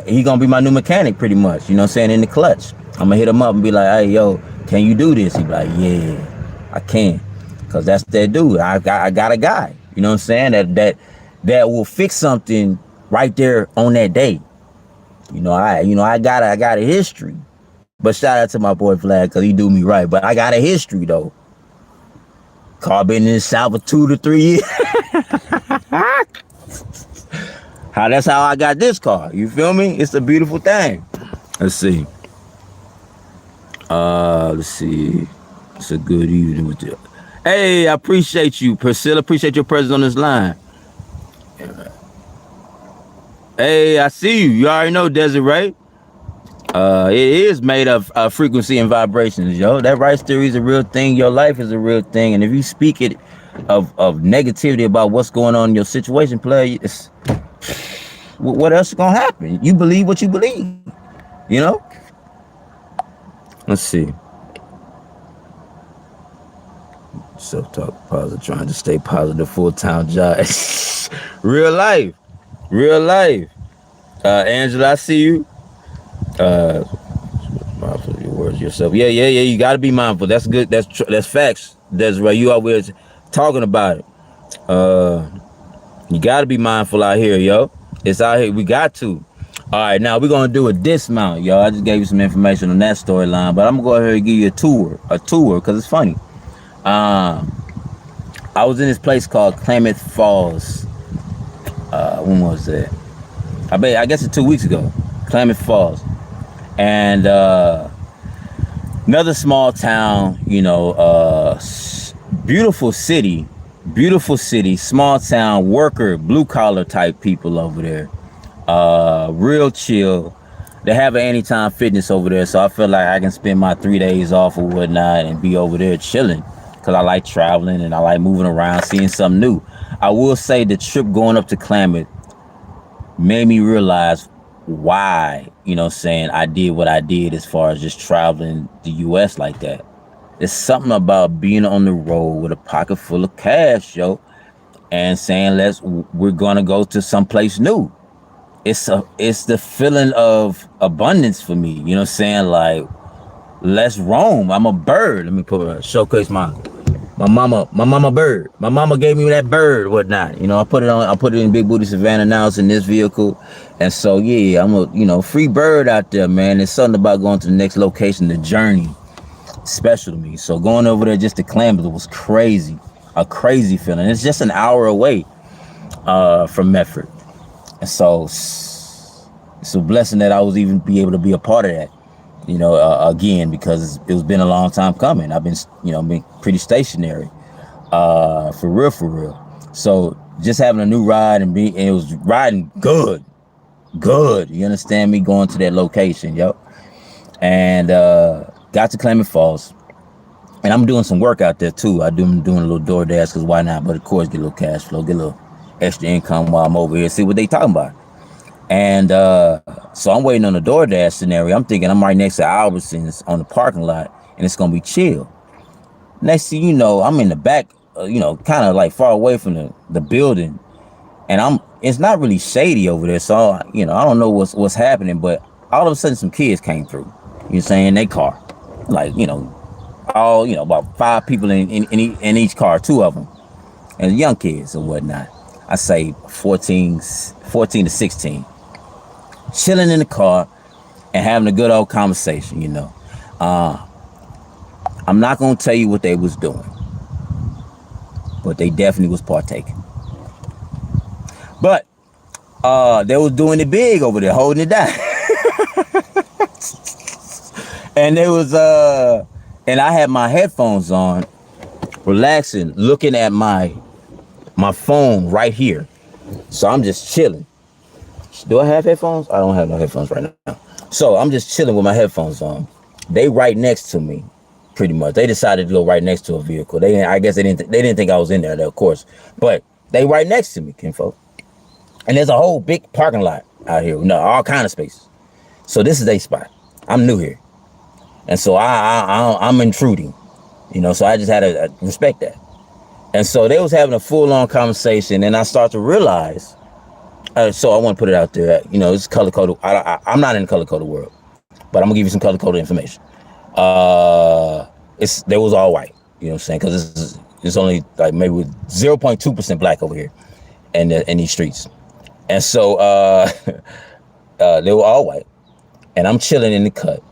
He gonna be my new mechanic pretty much. You know what I'm saying? In the clutch, I'm gonna hit him up and be like, hey, yo, can you do this? He be like, yeah, I can, cause that's that dude. I got a guy. You know what I'm saying? That will fix something right there on that day. I got a history. But shout out to my boy Vlad, cause he do me right. But I got a history though. Car been in the South for 2 to 3 years. That's how I got this car. You feel me? It's a beautiful thing. Let's see. It's a good evening with you. Hey, I appreciate you, Priscilla. Appreciate your presence on this line. Hey, I see you. You already know Desiree. It is made of frequency and vibrations, yo. That Rice theory is a real thing. Your life is a real thing. And if you speak it of negativity about what's going on in your situation, player, what else is gonna happen? You believe what you believe, you know? Let's see. Self-talk positive, trying to stay positive, full-time job. Real life. Angela, I see you. Mindful of your words yourself. Yeah. You gotta be mindful. That's good. That's facts. That's right. You always talking about it. You gotta be mindful out here, yo. It's out here. We got to. All right, now we're gonna do a dismount, yo. I just gave you some information on that storyline, but I'm gonna go ahead and give you a tour, because it's funny. I was in this place called Klamath Falls. When was that? I guess it's 2 weeks ago. Klamath Falls. And another small town, beautiful city, small town, worker, blue collar type people over there. Real chill. They have an anytime fitness over there, so I feel like I can spend my 3 days off or whatnot and be over there chilling, because I like traveling and I like moving around, seeing something new. I will say the trip going up to Klamath made me realize why, I did what I did as far as just traveling the U.S. like that. There's something about being on the road with a pocket full of cash, yo, and saying we're gonna go to someplace new. It's the feeling of abundance for me. You know what I'm saying? Like, let's roam. I'm a bird. Let me showcase my mama bird. My mama gave me that bird, whatnot. I put it in Big Booty Savannah. Now it's in this vehicle. And so, yeah, I'm a, free bird out there, man. There's something about going to the next location, the journey, special to me. So going over there just to Klamath was crazy, a crazy feeling. It's just an hour away from Medford. And so it's a blessing that I was even be able to be a part of that, again, because it's been a long time coming. I've been, been pretty stationary, for real. So just having a new ride and it was riding good. You understand me? Going to that location, yo. And got to Klamath Falls. And I'm doing some work out there too. I'm doing a little DoorDash, because why not? But of course, get a little cash flow, get a little extra income while I'm over here, see what they talking about. And so I'm waiting on the DoorDash scenario. I'm thinking I'm right next to Albertsons on the parking lot, and it's gonna be chill. Next thing you know, I'm in the back, kind of like far away from the building, and it's not really shady over there. So I don't know what's happening, but all of a sudden some kids came through. You know what I'm saying? They car, like all about 5 people in each car, 2 of them, and young kids or whatnot. I say 14 to 16. Chilling in the car, and having a good old conversation, you know. I'm not gonna tell you what they was doing, but they definitely was partaking. But they was doing it big over there, holding it down. And they was and I had my headphones on, relaxing, looking at my phone right here. So I'm just chilling. Do I have headphones? I don't have no headphones right now. So I'm just chilling with my headphones on. They right next to me, pretty much. They decided to go right next to a vehicle. I guess they didn't think I was in there, of course. But they right next to me, kinfolk. And there's a whole big parking lot out here. No, all kind of spaces. So this is their spot. I'm new here. And so I'm intruding, you know, so I just had to respect that. And so they was having a full-on conversation, and I start to realize, so I want to put it out there, you know, it's color-coded. I'm not in the color-coded world, but I'm going to give you some color-coded information. They was all white, you know what I'm saying, because it's only like maybe 0.2% black over here in these streets. And so they were all white, and I'm chilling in the cut.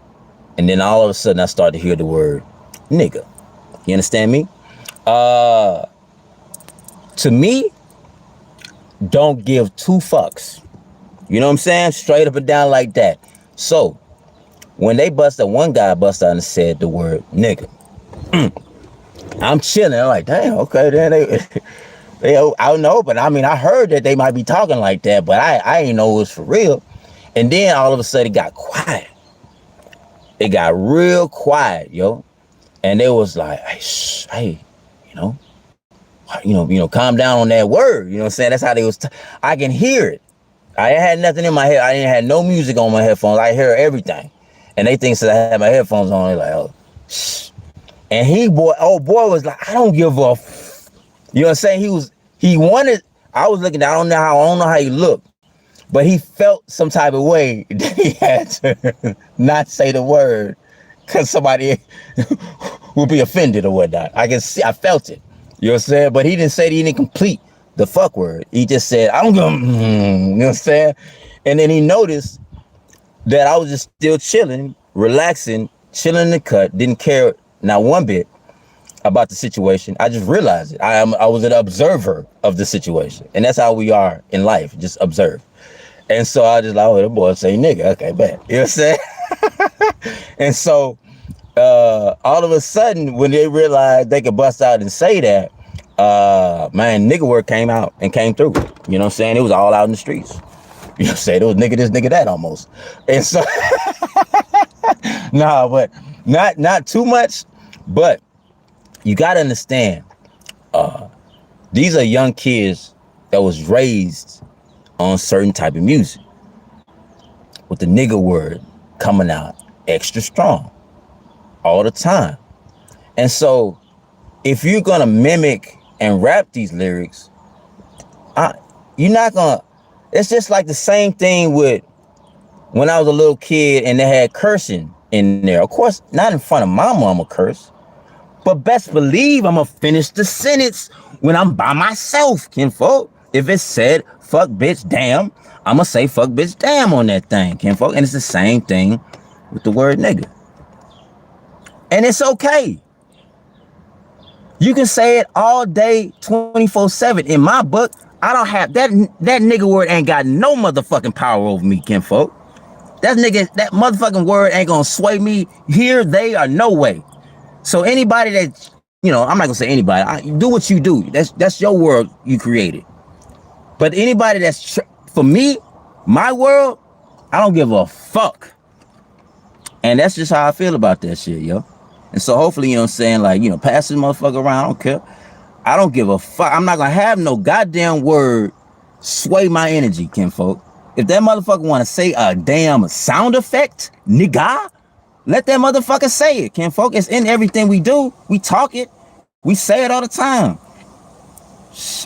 And then all of a sudden I start to hear the word nigga. You understand me? To me, don't give two fucks. You know what I'm saying? Straight up and down like that. So when one guy bust out and said the word nigga, I'm chilling. I'm like, damn, okay, then I don't know, but I mean, I heard that they might be talking like that, but I ain't know it was for real. And then all of a sudden it got quiet. It got real quiet, yo. And they was like, hey, you know, calm down on that word. You know what I'm saying? That's how they was. I can hear it. I had nothing in my head. I didn't have no music on my headphones. I hear everything. And they think that I had my headphones on. They're like, oh, shh. And boy was like, I don't give a you know what I'm saying? I was looking, I don't know how he looked. But he felt some type of way that he had to not say the word because somebody would be offended or whatnot. I felt it. You know what I'm saying? But he didn't complete the fuck word. He just said, I don't give a, you know what I'm saying? And then he noticed that I was just still chilling, relaxing, chilling in the cut, didn't care not one bit about the situation. I just realized it. I was an observer of the situation. And that's how we are in life, just observe. And so I just like, oh, the boy say nigga. Okay, bet. You know what I'm saying? And so all of a sudden, when they realized they could bust out and say that, man, nigga word came out and came through. You know what I'm saying? It was all out in the streets. You know what I'm saying? It was nigga this, nigga that almost. And so, nah, but not too much. But you got to understand, these are young kids that was raised on certain type of music with the nigga word coming out extra strong all the time. And so if you're gonna mimic and rap these lyrics, you're not gonna, it's just like the same thing with when I was a little kid and they had cursing in there. Of course, not in front of my mama curse, but best believe I'm gonna finish the sentence when I'm by myself, kinfolk. If it said fuck bitch damn, I'm gonna say fuck bitch damn on that thing, kinfolk. And it's the same thing with the word nigga. And it's okay. You can say it all day, 24/7. In my book, I don't have that nigga word ain't got no motherfucking power over me, kinfolk. That motherfucking word ain't gonna sway me here, they, or no way. So anybody that, you know, I'm not gonna say anybody, do what you do. That's your world you created. But anybody that's, for me, my world, I don't give a fuck. And that's just how I feel about that shit, yo. And so hopefully, you know what I'm saying, like, you know, pass this motherfucker around, I don't care. I don't give a fuck. I'm not gonna have no goddamn word sway my energy, kinfolk. If that motherfucker wanna say a damn sound effect, nigga, let that motherfucker say it, kinfolk. It's in everything we do. We talk it. We say it all the time.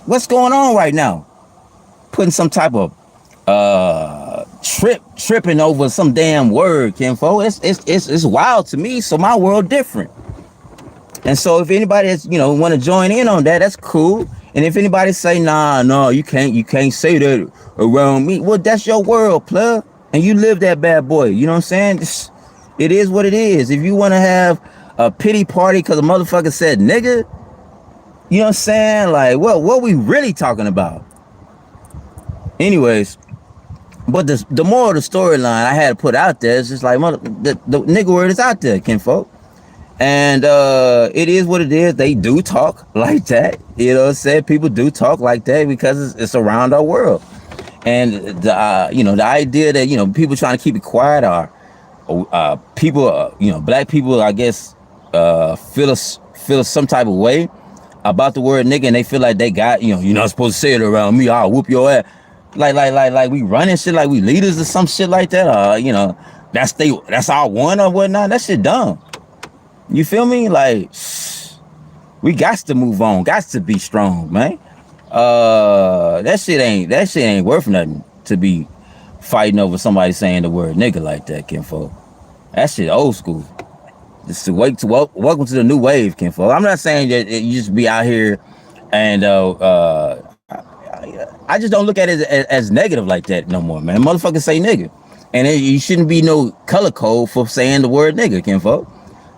What's going on right now? Putting some type of tripping over some damn word, kinfolk. It's wild to me. So my world different. And so if anybody that's, you know, want to join in on that, that's cool. And if anybody say, nah, you can't say that around me, well, that's your world, plug. and you live that bad boy. You know what I'm saying? It is what it is. If you want to have a pity party because a motherfucker said nigga, you know what I'm saying? Like, what we really talking about? Anyways, but the moral of the storyline I had to put out there is just like, the nigga word is out there, kinfolk. And it is what it is. They do talk like that. You know what I'm saying? People do talk like that because it's around our world. And the the idea that people trying to keep it quiet are people, black people, I guess, feel some type of way about the word nigga, and they feel like they got, you're not supposed to say it around me. I'll whoop your ass. Like we running shit like we leaders or some shit like that. That's our one or whatnot. That shit dumb. You feel me? Like, we got to move on. Got to be strong, man. That shit ain't worth nothing to be fighting over somebody saying the word nigga like that, kinfolk. That shit old school. Just welcome to the new wave, kinfolk. I'm not saying that you just be out here and I just don't look at it as negative like that no more, man. Motherfuckers say nigga, and you shouldn't be no color code for saying the word nigga, kinfolk.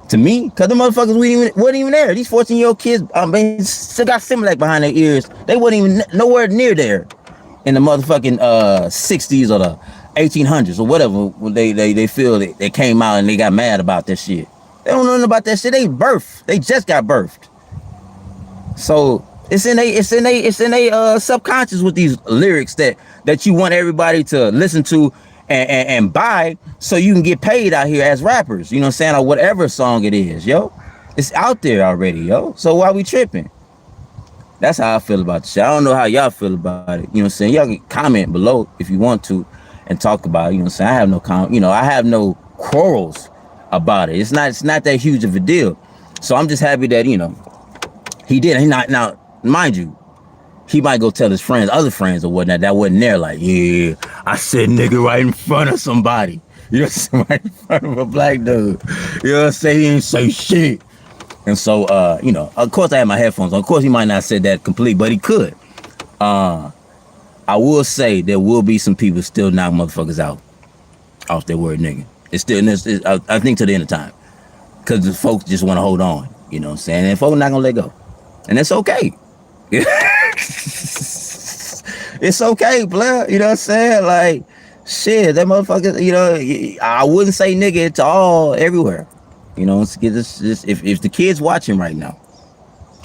To me, because the motherfuckers wasn't even there. These 14-year-old kids, still got Similac behind their ears. They wasn't even nowhere near there in the motherfucking 60s or the 1800s or whatever. They feel they came out and they got mad about that shit. They don't know nothing about that shit. They just got birthed. So it's in a subconscious with these lyrics that you want everybody to listen to and buy, so you can get paid out here as rappers, you know what I'm saying, or whatever song it is, yo. It's out there already, yo. So why we tripping? That's how I feel about the shit. I don't know how y'all feel about it, you know what I'm saying. Y'all can comment below if you want to and talk about it, you know what I'm saying. I have no quarrels about it. It's not that huge of a deal. So I'm just happy that, he did. Now, mind you, he might go tell his friends, other friends or whatnot, that wasn't there, like, yeah, I said nigga right in front of somebody. You know, right in front of a black dude. You know what I'm saying? He didn't say shit. And so, of course I had my headphones on. Of course he might not have said that complete, but he could. I will say there will be some people still knock motherfuckers out off their word nigga. It's still, I think, to the end of time. Because the folks just want to hold on, you know what I'm saying? And folks not going to let go. And it's okay. It's okay, blood. You know what I'm saying? Like, shit, that motherfucker, I wouldn't say nigga to all everywhere. You know, if the kid's watching right now,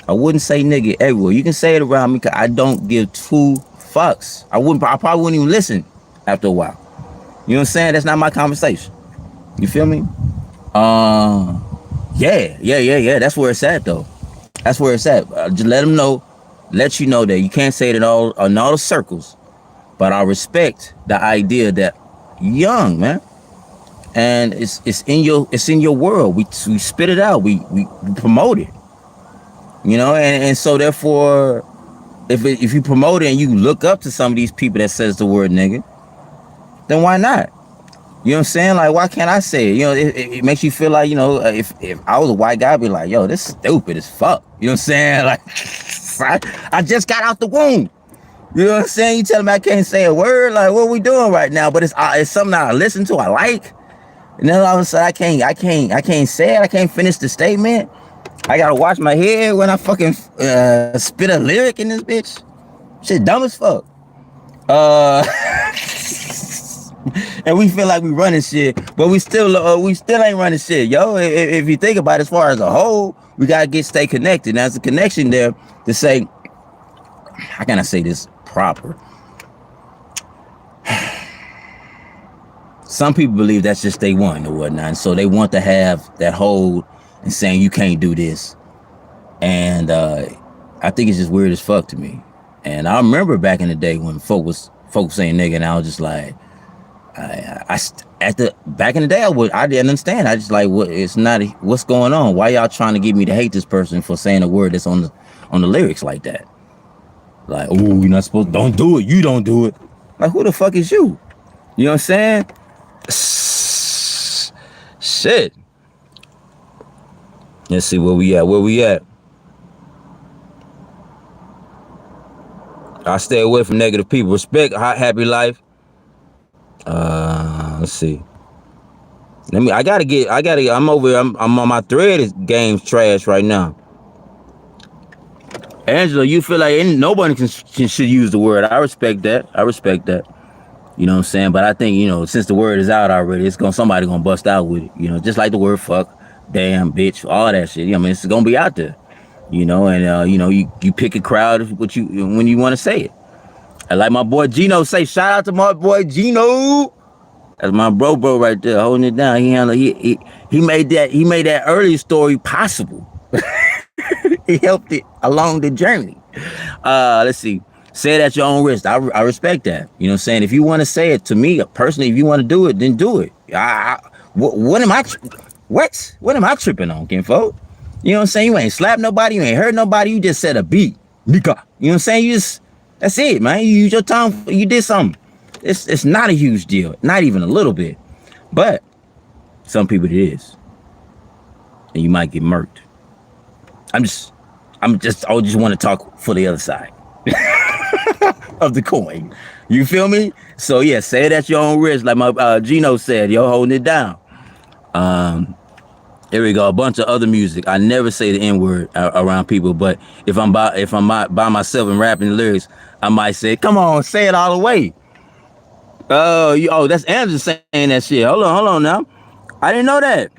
I wouldn't say nigga everywhere. You can say it around me because I don't give two fucks. I probably wouldn't even listen after a while. You know what I'm saying? That's not my conversation. You feel me? Yeah. That's where it's at, though. That's where it's at. Just let them know. Let you know that you can't say it in all the circles, but I respect the idea that young, man, and it's in your world. We spit it out. We promote it, and so therefore, if you promote it and you look up to some of these people that says the word nigga, then why not? You know what I'm saying? Like, why can't I say it? It makes you feel like, if I was a white guy, I'd be like, yo, this is stupid as fuck. You know what I'm saying? Like, I just got out the womb. You know what I'm saying? You tell me I can't say a word. Like, what are we doing right now? But it's something I listen to, I like. And then all of a sudden, I can't say it. I can't finish the statement. I gotta watch my head when I fucking spit a lyric in this bitch. Shit dumb as fuck. And we feel like we running shit, but we still ain't running shit, yo. If you think about it, as far as a whole, we gotta stay connected. Now, there's a connection there to say, how can I say this proper? Some people believe that's just they want or whatnot, and so they want to have that hold and saying you can't do this. And I think it's just weird as fuck to me. And I remember back in the day when folks saying nigga, and I was just like, back in the day, I didn't understand. I just like, what's going on? Why y'all trying to get me to hate this person for saying a word that's on the lyrics like that? Like, oh, you're not supposed to, don't do it. You don't do it. Like, who the fuck is you? You know what I'm saying? Shit. Let's see where we at. I stay away from negative people. Respect, happy life. Let's see. I'm on my thread game's trash right now. Angela, you feel like nobody should use the word. I respect that. You know what I'm saying? But I think, since the word is out already, somebody gonna bust out with it. Just like the word fuck, damn, bitch, all that shit. It's gonna be out there. And you pick a crowd when you want to say it. And like my boy Gino say, shout out to my boy Gino. That's my bro right there, holding it down. He made that early story possible. He helped it along the journey. Let's see. Say it at your own risk. I respect that. You know what I'm saying? If you want to say it to me personally, if you want to do it, then do it. What am I tripping on, kinfolk? You know what I'm saying? You ain't slapped nobody, you ain't hurt nobody, you just said a beat. Nika. You know what I'm saying? That's it, man. You use your tongue, you did something. It's not a huge deal, not even a little bit. But some people it is. And you might get murked. I just want to talk for the other side of the coin. You feel me? So yeah, say it at your own risk, like my Gino said. You're holding it down. Here we go. A bunch of other music. I never say the N-word around people, but if I'm by myself and rapping the lyrics, I might say, "Come on, say it all the way." That's Angela saying that shit. Hold on now. I didn't know that.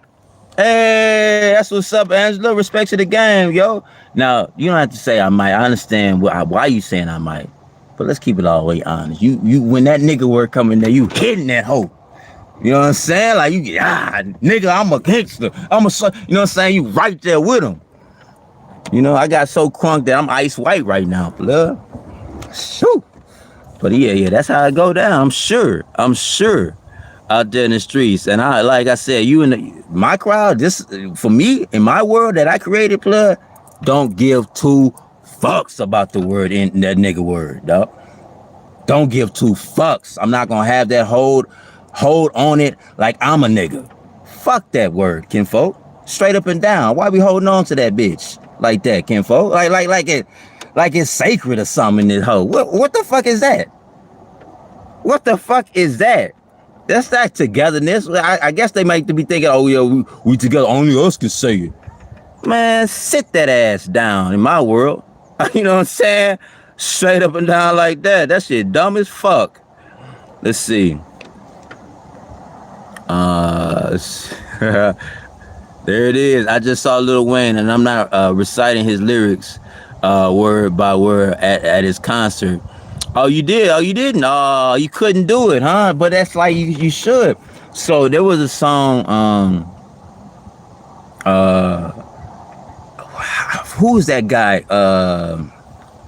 Hey, that's what's up, Angela. Respect to the game, yo. Now, you don't have to say I might. I understand why you saying I might. But let's keep it all the way honest. You when that nigga word come in there, you hitting that hoe. You know what I'm saying? Like nigga, I'm a gangster. You know what I'm saying? You right there with him. I got so crunk that I'm ice white right now, blood. Shoot. But yeah, that's how it go down. I'm sure. Out there in the streets. And like I said, you in my crowd, this for me in my world that I created, blood, don't give two fucks about the word in that nigga word, dog. Don't give two fucks. I'm not gonna have that hold on it like I'm a nigga. Fuck that word, kinfolk. Straight up and down. Why we holding on to that bitch like that, kinfolk? Like it's sacred or something in this hoe. What the fuck is that? What the fuck is that? That's not togetherness. I guess they might be thinking, oh yeah, we together. Only us can say it. Man, sit that ass down in my world. You know what I'm saying? Straight up and down like that. That shit dumb as fuck. Let's see. There it is. I just saw Lil Wayne, and I'm not reciting his lyrics word by word at his concert. Oh, you did? Oh, you didn't? Oh, you couldn't do it, huh? But that's like you should. So there was a song, who's that guy?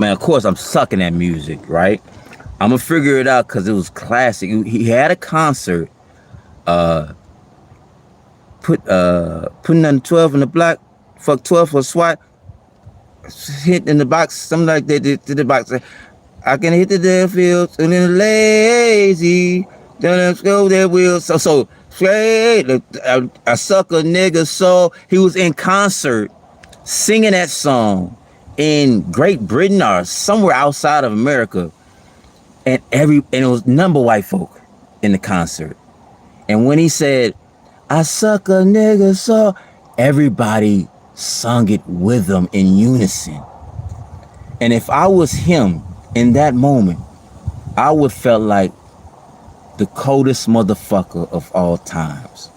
Man, of course I'm sucking at music, right? I'm gonna figure it out because it was classic. He had a concert, putting on 12 in the block, fuck 12 for a SWAT, hit in the box, something like that, to the box. I can hit the dead fields and then lazy. Then let's go there wheels. So straight. I suck a nigga soul. He was in concert singing that song in Great Britain or somewhere outside of America. And it was number white folk in the concert. And when he said, I suck a nigga soul, everybody sung it with him in unison. And if I was him, in that moment, I would felt like the coldest motherfucker of all times.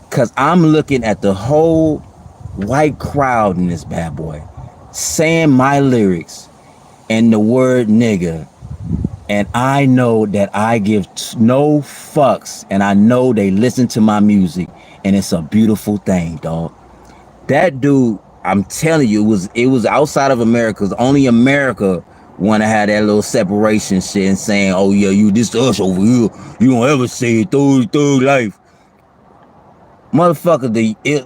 Cause I'm looking at the whole white crowd in this bad boy, saying my lyrics and the word nigga. And I know that I give no fucks, and I know they listen to my music, and it's a beautiful thing, dog. That dude, I'm telling you, it was outside of America. Only America want to have that little separation shit and saying, oh yeah, you this us over here, you don't ever say it thug life. Motherfucker,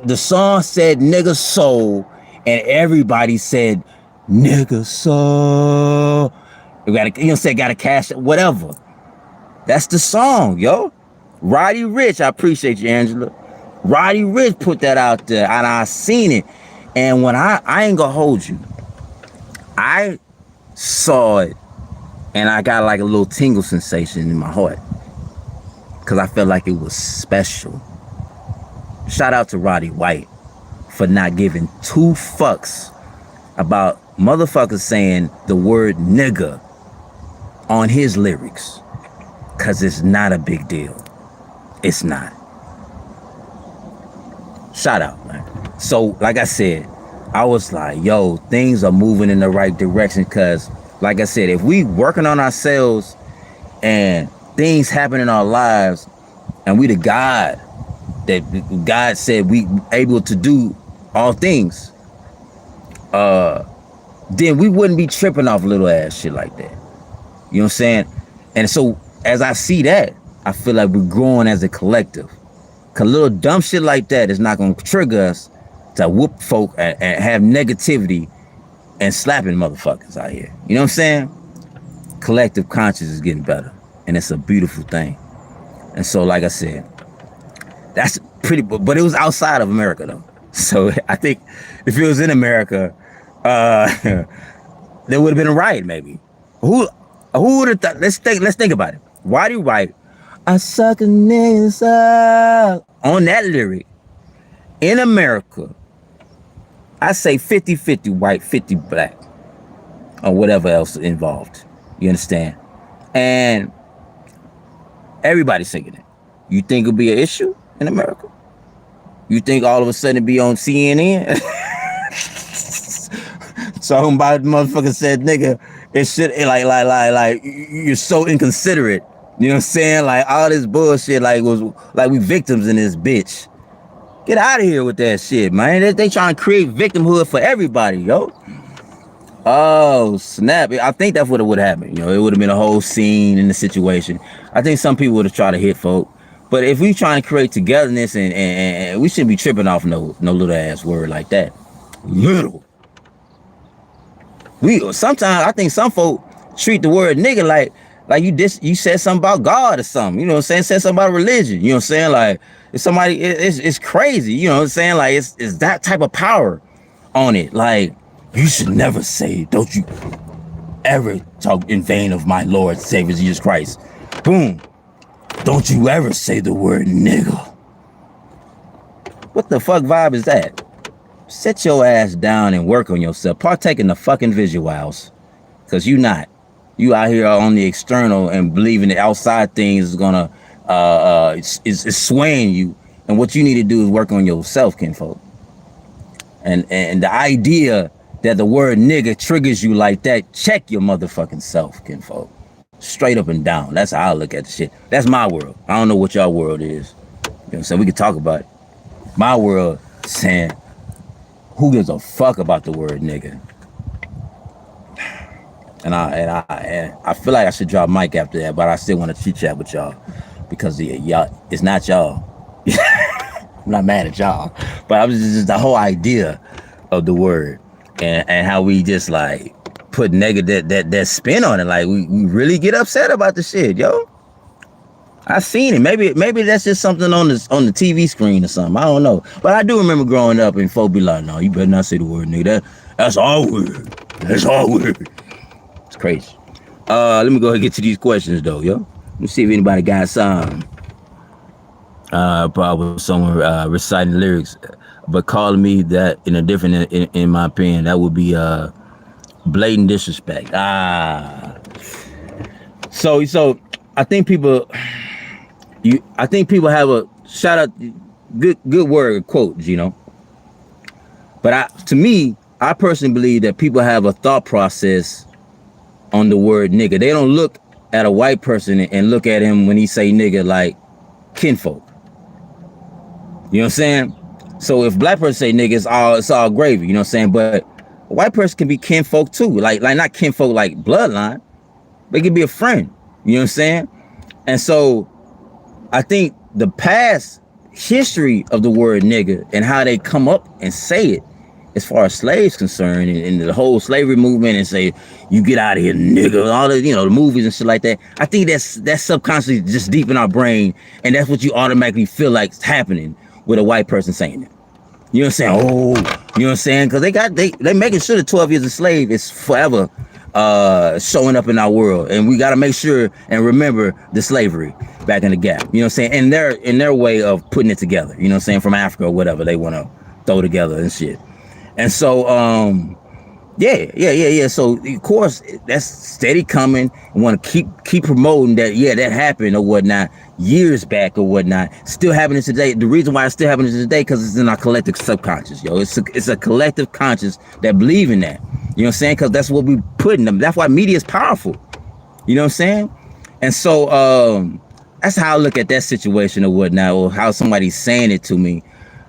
the song said nigga soul, and everybody said nigga soul. Gotta cash it, whatever. That's the song, yo. Roddy Ricch, I appreciate you, Angela. Roddy Ricch put that out there, and I seen it. And when I ain't gonna hold you, I saw it, and I got like a little tingle sensation in my heart. because I felt like it was special. Shout out to Roddy White for not giving two fucks about motherfuckers saying the word nigga on his lyrics, because it's not a big deal. It's not. Shout out, man. So, like I said, I was like, yo, things are moving in the right direction, because, like I said, if we working on ourselves and things happen in our lives and we the God that God said we able to do all things, then we wouldn't be tripping off little ass shit like that. You know what I'm saying? And so as I see that, I feel like we're growing as a collective. Cause little dumb shit like that is not gonna trigger us to whoop folk and have negativity and slapping motherfuckers out here. You know what I'm saying? Collective conscience is getting better, and it's a beautiful thing. And so, like I said, that's pretty, but it was outside of America though. So I think if it was in America, there would have been a riot maybe. Who would have thought? Let's think about it. Why do you write I suck a nigga's up on that lyric in America? I say 50-50 white, 50 black, or whatever else involved. You understand? And everybody's singing it. You think it'll be an issue in America? You think all of a sudden it'd be on CNN? Talking about motherfucker said nigga, it should like you're so inconsiderate. You know what I'm saying? Like all this bullshit like was like we victims in this bitch. Get out of here with that shit, man. They trying to create victimhood for everybody, yo. Oh, snap. I think that's what it would have happened. You know, it would have been a whole scene in the situation. I think some people would have tried to hit folk. But if we trying to create togetherness and we shouldn't be tripping off no little ass word like that. Little. Sometimes I think some folk treat the word nigga like you said something about God or something. You know what I'm saying? Said something about religion. You know what I'm saying? Like if somebody it's crazy. You know what I'm saying? Like it's that type of power on it. Like you should never say, don't you ever talk in vain of my Lord Savior Jesus Christ. Boom. Don't you ever say the word nigga. What the fuck vibe is that? Sit your ass down and work on yourself. Partake in the fucking visuals. Cause you not. You out here on the external and believing that outside things is gonna is swaying you. And what you need to do is work on yourself, kinfolk. And the idea that the word nigga triggers you like that, check your motherfucking self, kinfolk. Straight up and down. That's how I look at the shit. That's my world. I don't know what y'all world is. You know what I'm saying? We can talk about it. My world saying, who gives a fuck about the word nigga? And I feel like I should drop mic after that, but I still want to chit chat with y'all because y'all, it's not y'all. I'm not mad at y'all, but I was just the whole idea of the word and how we just like put negative that spin on it. Like we really get upset about the shit, yo. I seen it. Maybe that's just something on the TV screen or something. I don't know. But I do remember growing up and folk be like, no, you better not say the word nigga. That's all word. That's all word. It's crazy. Let me go ahead and get to these questions though, yo. Let me see if anybody got some. Probably someone reciting lyrics, but calling me that in a different, in my opinion, that would be blatant disrespect. So I think people have a shout out, good word quote, Gino. But I personally believe that people have a thought process on the word nigga. They don't look at a white person and look at him when he say nigga like kinfolk. You know what I'm saying? So if black person say nigga, it's all gravy. You know what I'm saying? But a white person can be kinfolk too. Like not kinfolk like bloodline. They can be a friend. You know what I'm saying? And so I think the past history of the word nigga and how they come up and say it as far as slaves concerned and the whole slavery movement and say, you get out of here, nigga, all the, the movies and shit like that. I think that's subconsciously just deep in our brain. And that's what you automatically feel like is happening with a white person saying it. You know what I'm saying? Oh, you know what I'm saying? Because they making sure the 12 years a slave is forever showing up in our world, and we got to make sure and remember the slavery back in the gap. You know what I'm saying? And in their way of putting it together. You know what I'm saying? From Africa or whatever they want to throw together and shit. And so, yeah. So of course that's steady coming. And want to keep promoting that. Yeah, that happened or whatnot years back or whatnot. Still happening today. The reason why it's still happening today because it's in our collective subconscious, yo. It's a collective conscious that believe in that. You know what I'm saying? Because that's what we put in them. That's why media is powerful. You know what I'm saying? And so that's how I look at that situation or whatnot, or how somebody's saying it to me.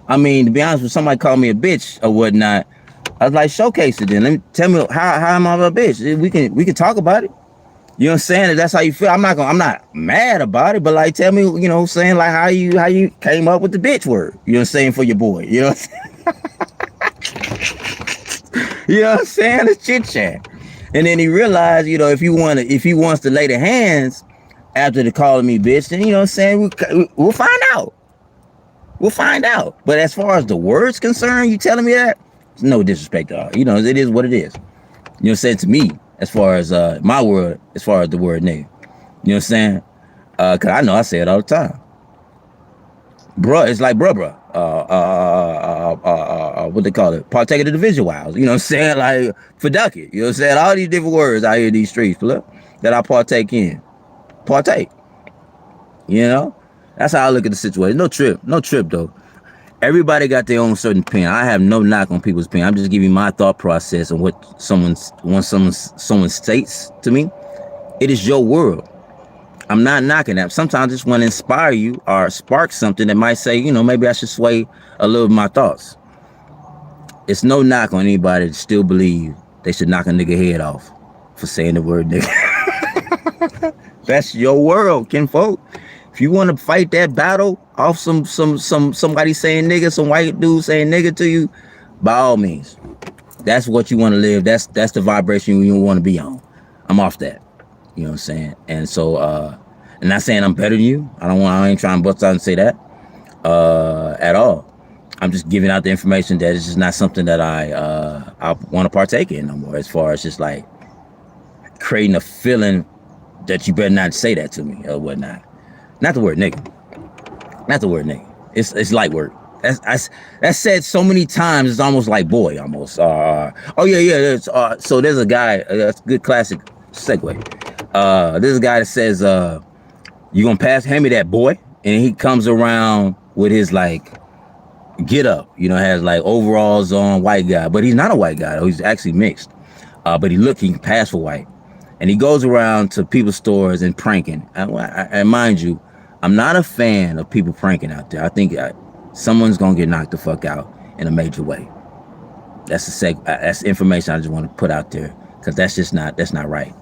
I mean, to be honest, when somebody called me a bitch or whatnot, I was like, showcase it then. Tell me how am I a bitch? We can talk about it. You know what I'm saying? If that's how you feel. I'm not mad about it, but like tell me, you know what I'm saying, like how you came up with the bitch word. You know what I'm saying, for your boy. You know what I'm saying? You know what I'm saying? It's chit chat. And then he realized, you know, if he wants to lay the hands after the calling me bitch, then you know what I'm saying, we'll find out. We'll find out. But as far as the words concerned, you telling me that? It's no disrespect at all. You know, it is what it is. You know what I'm saying, to me, as far as my word, as far as the word nigga. You know what I'm saying? Cause I know I say it all the time. Bruh, it's like bruh. What they call it? Partake of the visuals. You know what I'm saying? Like for ducket. You know what I'm saying? All these different words out here in these streets, look, that I partake in. Partake. You know? That's how I look at the situation. No trip though. Everybody got their own certain opinion. I have no knock on people's opinion. I'm just giving my thought process on what someone states to me. It is your world. I'm not knocking that. Sometimes I just want to inspire you or spark something that might say, you know, maybe I should sway a little of my thoughts. It's no knock on anybody that still believe they should knock a nigga head off for saying the word nigga. That's your world, kinfolk. If you want to fight that battle off somebody saying nigga, some white dude saying nigga to you, by all means. That's what you want to live. That's the vibration you want to be on. I'm off that. You know what I'm saying? And so I'm not saying I'm better than you. I ain't trying to bust out and say that at all. I'm just giving out the information that it's just not something that I want to partake in no more, as far as just like creating a feeling that you better not say that to me or whatnot. Not the word nigga. Not the word nigga. It's light work. That's said so many times. It's almost like boy, almost. So there's a guy. That's a good classic segue. There's a guy that says, "You gonna hand me that boy?" And he comes around with his like get up. You know, has like overalls on, white guy, but he's not a white guy. He's actually mixed. But he can pass for white. And he goes around to people's stores and pranking. And mind you, I'm not a fan of people pranking out there. I think someone's gonna get knocked the fuck out in a major way. That's information I just want to put out there, because that's not right.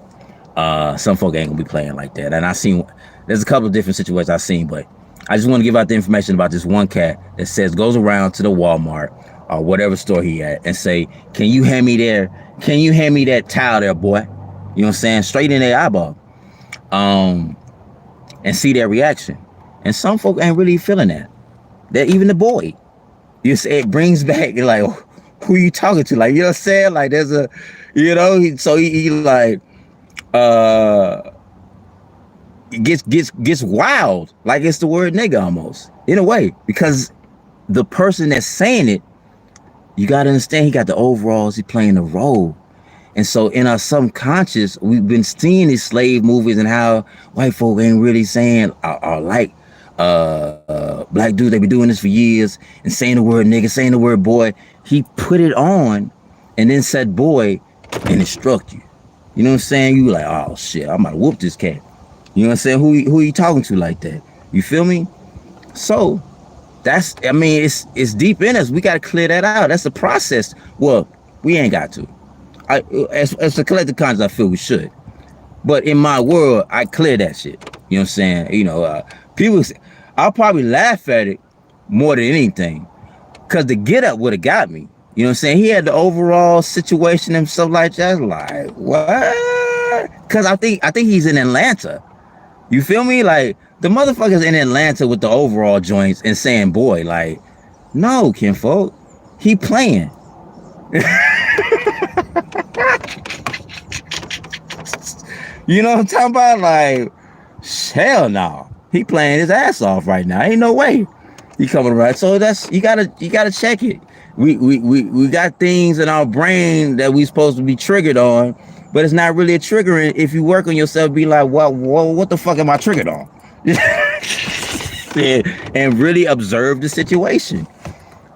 Some folk ain't gonna be playing like that. And there's a couple of different situations I've seen, but I just want to give out the information about this one cat that goes around to the Walmart or whatever store he at and say, can you hand me that towel there, boy? You know what I'm saying? Straight in their eyeball. And see their reaction. And some folk ain't really feeling that. That even the boy. You say it brings back like, who you talking to? Like, you know what I'm saying? Like there's a, you know, he like gets wild. Like it's the word nigga almost. In a way. Because the person that's saying it, you gotta understand, he got the overalls, he playing the role. And so in our subconscious, we've been seeing these slave movies and how white folk ain't really saying, like black dudes, they been doing this for years and saying the word nigga, saying the word boy. He put it on and then said boy and it struck you. You know what I'm saying? You like, oh shit, I'm about to whoop this cat. You know what I'm saying? Who you talking to like that? You feel me? So it's deep in us. We got to clear that out. That's the process. Well, we ain't got to. As a collective conscious, I feel we should. But in my world, I clear that shit. You know what I'm saying? You know, people, I'll probably laugh at it more than anything. Because the get up would have got me. You know what I'm saying? He had the overall situation and stuff like that. Like, what? Because I think he's in Atlanta. You feel me? Like, the motherfucker's in Atlanta with the overall joints and saying boy. Like, no, kinfolk. He playing. You know what I'm talking about? Like, hell no. He playing his ass off right now. Ain't no way he coming right. So that's you gotta check it. We got things in our brain that we supposed to be triggered on, but it's not really a triggering. If you work on yourself, be like, what the fuck am I triggered on? And really observe the situation.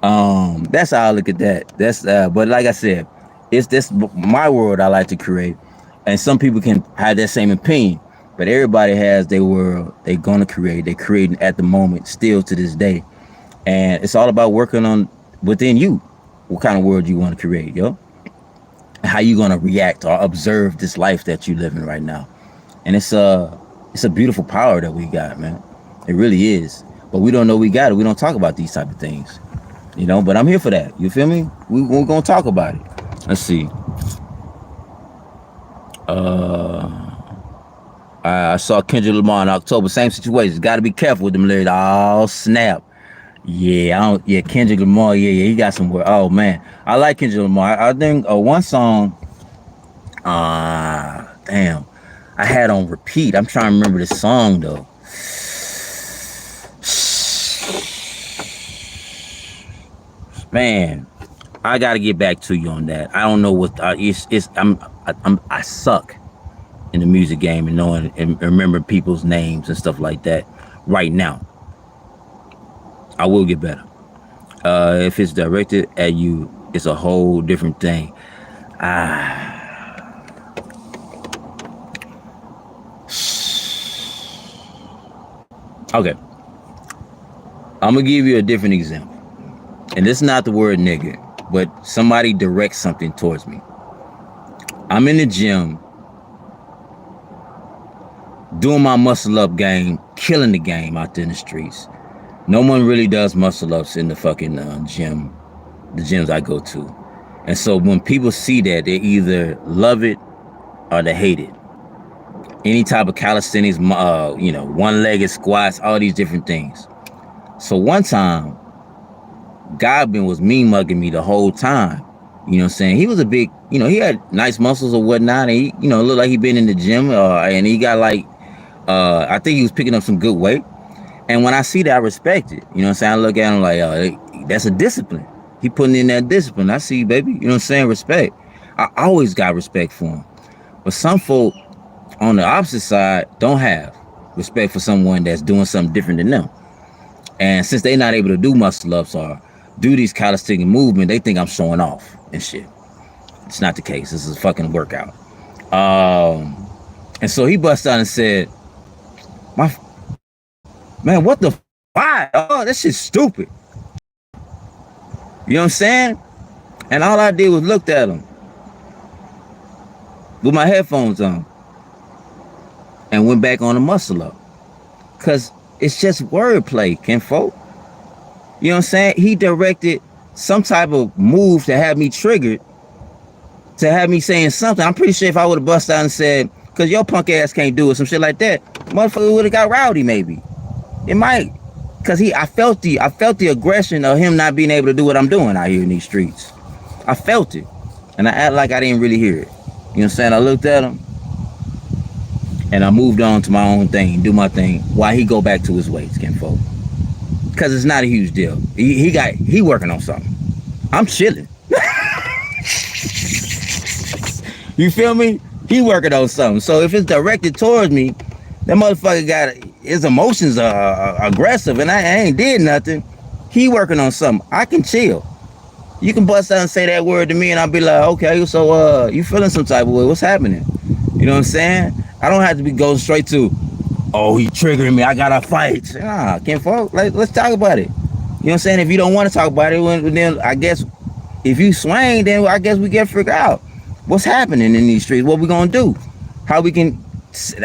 That's how I look at that. That's but like I said, it's this my world I like to create, and some people can have that same opinion, but everybody has their world they're gonna create. They're creating at the moment, still to this day, and it's all about working on within you. What kind of world you want to create, yo? How you gonna react or observe this life that you living right now? And it's a beautiful power that we got, man. It really is. But we don't know we got it. We don't talk about these type of things. You know, but I'm here for that. You feel me? We're gonna talk about it. Let's see. I saw Kendrick Lamar in October. Same situation. Got to be careful with them lyrics. Oh snap! Yeah, Kendrick Lamar. Yeah, he got some work. Oh man, I like Kendrick Lamar. I think one song. Damn, I had on repeat. I'm trying to remember the song though. Man, I gotta get back to you on that. I don't know what I suck in the music game and knowing and remembering people's names and stuff like that right now. I will get better. If it's directed at you, it's a whole different thing. Okay. I'm gonna give you a different example. And this is not the word nigga, but somebody directs something towards me. I'm in the gym, doing my muscle up game, killing the game out there in the streets. No one really does muscle ups in the fucking gym, the gyms I go to. And so when people see that, they either love it or they hate it. Any type of calisthenics, one-legged squats, all these different things. So one time, Godwin was mean mugging me the whole time. You know what I'm saying? He was a big, he had nice muscles or whatnot. And he, looked like he been in the gym and he got like, I think he was picking up some good weight. And when I see that, I respect it. You know what I'm saying? I look at him like, that's a discipline. He putting in that discipline. I see, baby. You know what I'm saying? Respect. I always got respect for him. But some folk on the opposite side don't have respect for someone that's doing something different than them. And since they're not able to do muscle ups or do these calisthenic movement, they think I'm showing off and shit. It's not the case. This is a fucking workout. And so he busted out and said, man, what the why? Oh, that shit's stupid. You know what I'm saying? And all I did was looked at him with my headphones on and went back on the muscle up. Cause it's just wordplay, kinfolk. You know what I'm saying? He directed some type of move to have me triggered, to have me saying something. I'm pretty sure if I would have busted out and said, cause your punk ass can't do it, some shit like that, motherfucker would have got rowdy maybe. It might. Cause I felt the aggression of him not being able to do what I'm doing out here in these streets. I felt it. And I act like I didn't really hear it. You know what I'm saying? I looked at him and I moved on to my own thing, do my thing, while he go back to his ways, kinfolk. Cause it's not a huge deal. He working on something. I'm chilling. You feel me? He working on something. So if it's directed towards me, that motherfucker got his emotions are aggressive and I ain't did nothing. He working on something. I can chill. You can bust out and say that word to me and I'll be like, okay, so you feeling some type of way? What's happening? You know what I'm saying? I don't have to be going straight to, oh, he triggering me, I gotta fight. Nah, kinfolk, let's talk about it. You know what I'm saying? If you don't want to talk about it, then I guess if you swing, then I guess we get figured out what's happening in these streets, what we gonna do, how we can,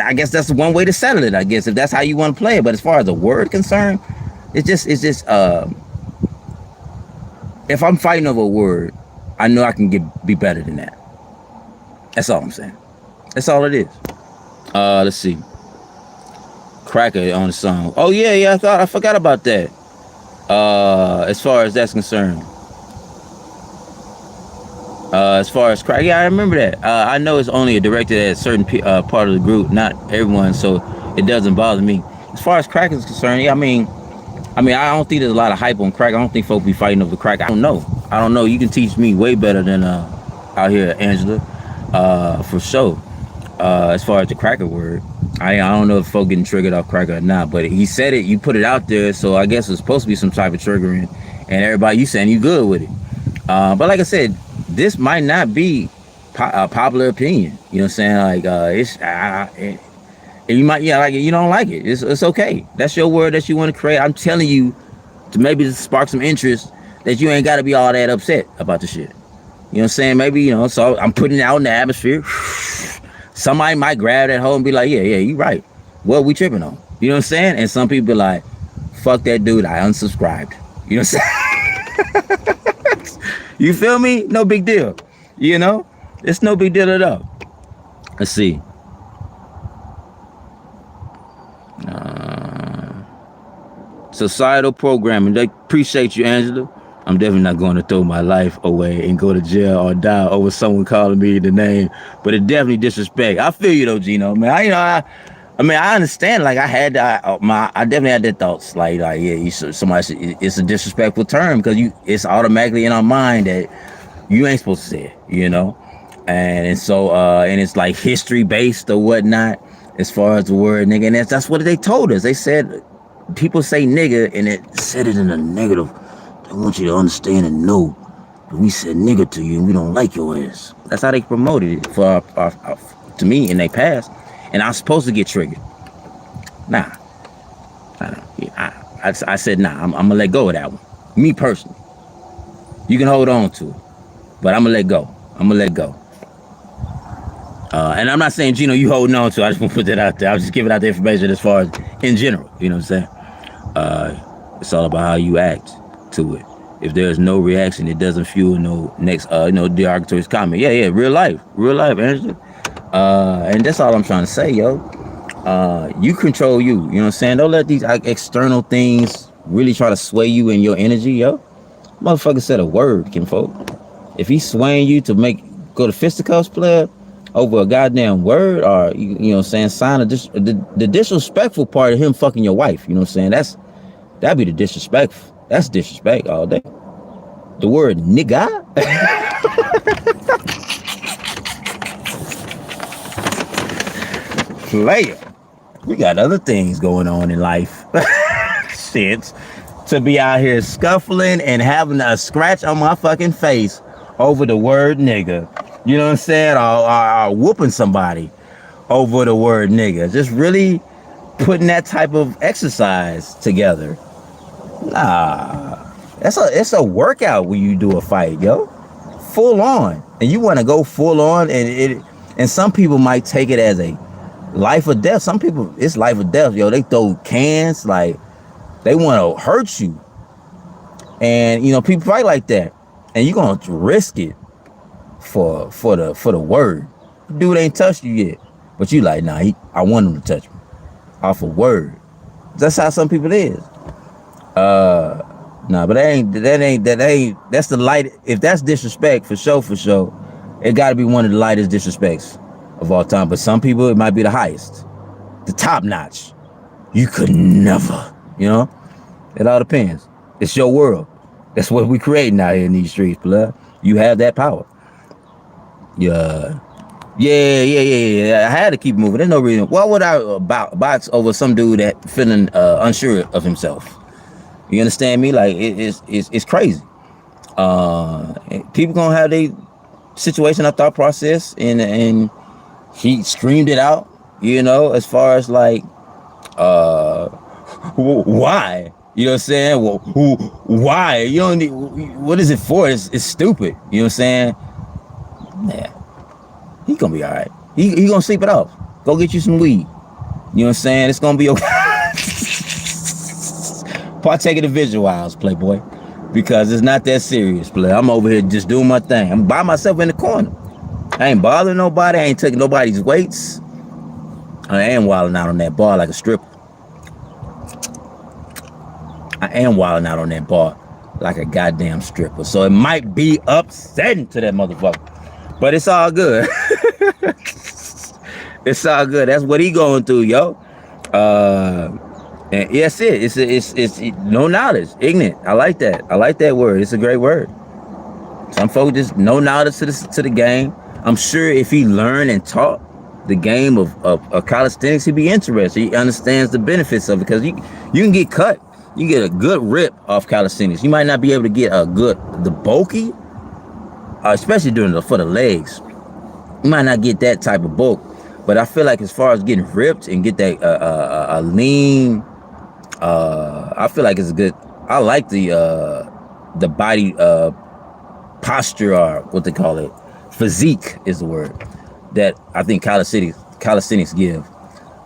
I guess that's one way to settle it, I guess, if that's how you want to play it. But as far as the word concerned, it's just if I'm fighting over a word, I know I can be better than that. That's all I'm saying. That's all it is. Let's see. Cracker on the song. Oh yeah, I forgot about that. As far as that's concerned. As far as crack, yeah, I remember that. I know it's only directed at a certain part of the group, not everyone, so it doesn't bother me. As far as crack is concerned, yeah, I don't think there's a lot of hype on crack. I don't think folks be fighting over crack. I don't know. You can teach me way better than out here, Angela, for sure. As far as the cracker word, I don't know if folk getting triggered off cracker or not, but he said it. You put it out there, so I guess it's supposed to be some type of triggering, and everybody, you saying you good with it. But like I said, this might not be a popular opinion. You know what I'm saying? Like you might, yeah, like you don't like it. It's okay. That's your word that you want to create. I'm telling you to maybe spark some interest that you ain't got to be all that upset about the shit. You know what I'm saying? Maybe, so I'm putting it out in the atmosphere. Somebody might grab that hoe and be like, yeah, you right. What we tripping on? You know what I'm saying? And some people be like, fuck that dude, I unsubscribed. You know what I'm saying? You feel me? No big deal. It's no big deal at all. Let's see. Societal programming. They appreciate you, Angela. I'm definitely not going to throw my life away and go to jail or die over someone calling me the name, but it definitely disrespect. I feel you though, Gino, man. I understand. Like I definitely had that thoughts. Like yeah, it's a disrespectful term because it's automatically in our mind that you ain't supposed to say it, and so and it's like history based or whatnot as far as the word nigga, and that's what they told us. They said people say nigga and it said it in a negative. I want you to understand and know that we said nigga to you and we don't like your ass. That's how they promoted it to me in their past. And I was supposed to get triggered. Nah. I said, nah, I'm going to let go of that one. Me personally. You can hold on to it. But I'm going to let go. And I'm not saying, Gino, you holding on to it. I just want to put that out there. I was just giving out the information as far as in general. You know what I'm saying? It's all about how you act to it. If there's no reaction, it doesn't fuel no next derogatory comment. Yeah, real life, Angela. And that's all I'm trying to say, yo. You control you. You know what I'm saying? Don't let these external things really try to sway you in your energy, yo. Motherfucker said a word, kinfolk. If he's swaying you to go to fisticuffs, player, over a goddamn word, or you know what I'm saying, sign of the disrespectful part of him fucking your wife. You know what I'm saying? That'd be the disrespectful. That's disrespect all day. The word nigga. Player. We got other things going on in life. Shit. To be out here scuffling and having a scratch on my fucking face over the word nigga. You know what I'm saying? Or whooping somebody over the word nigga. Just really putting that type of exercise together. Nah, it's a workout when you do a fight, yo. Full on, and you want to go full on, and some people might take it as a life or death. Some people it's life or death, yo. They throw cans, like they want to hurt you, and people fight like that, and you gonna risk it for the word. Dude ain't touched you yet, but you like, nah, I want him to touch me off a word. That's how some people is. Nah, but that's the light. If that's disrespect, for sure, it gotta be one of the lightest disrespects of all time. But some people, it might be the highest, the top notch. You could never, it all depends. It's your world. That's what we creating out here in these streets, blood. You have that power. Yeah. I had to keep moving. There's no reason. Why would I box over some dude that feeling unsure of himself? You understand me? Like it's crazy. People gonna have their situation, a thought process, and he screamed it out. As far as like, why? You know what I'm saying? Well, why? You don't need. What is it for? It's stupid. You know what I'm saying? Yeah, he gonna be all right. He gonna sleep it off. Go get you some weed. You know what I'm saying? It's gonna be okay. Partake of the visuals, playboy, because it's not that serious, play. I'm over here just doing my thing. I'm by myself in the corner. I ain't bothering nobody. I ain't taking nobody's weights. I am wilding out on that bar like a stripper. I am wilding out on that bar like a goddamn stripper. So it might be upsetting to that motherfucker. But it's all good. It's all good. That's what he going through, yo. Uh, and yes, it's no knowledge, ignorant. I like that. I like that word. It's a great word. Some folks just no knowledge to the game. I'm sure if he learned and taught the game of calisthenics, he'd be interested. He understands the benefits of it because you can get cut. You get a good rip off calisthenics. You might not be able to get the bulky, especially for the legs. You might not get that type of bulk, but I feel like as far as getting ripped and get that a lean, I feel like it's a good. I like the body posture, or what they call it, physique is the word that I think calisthenics give.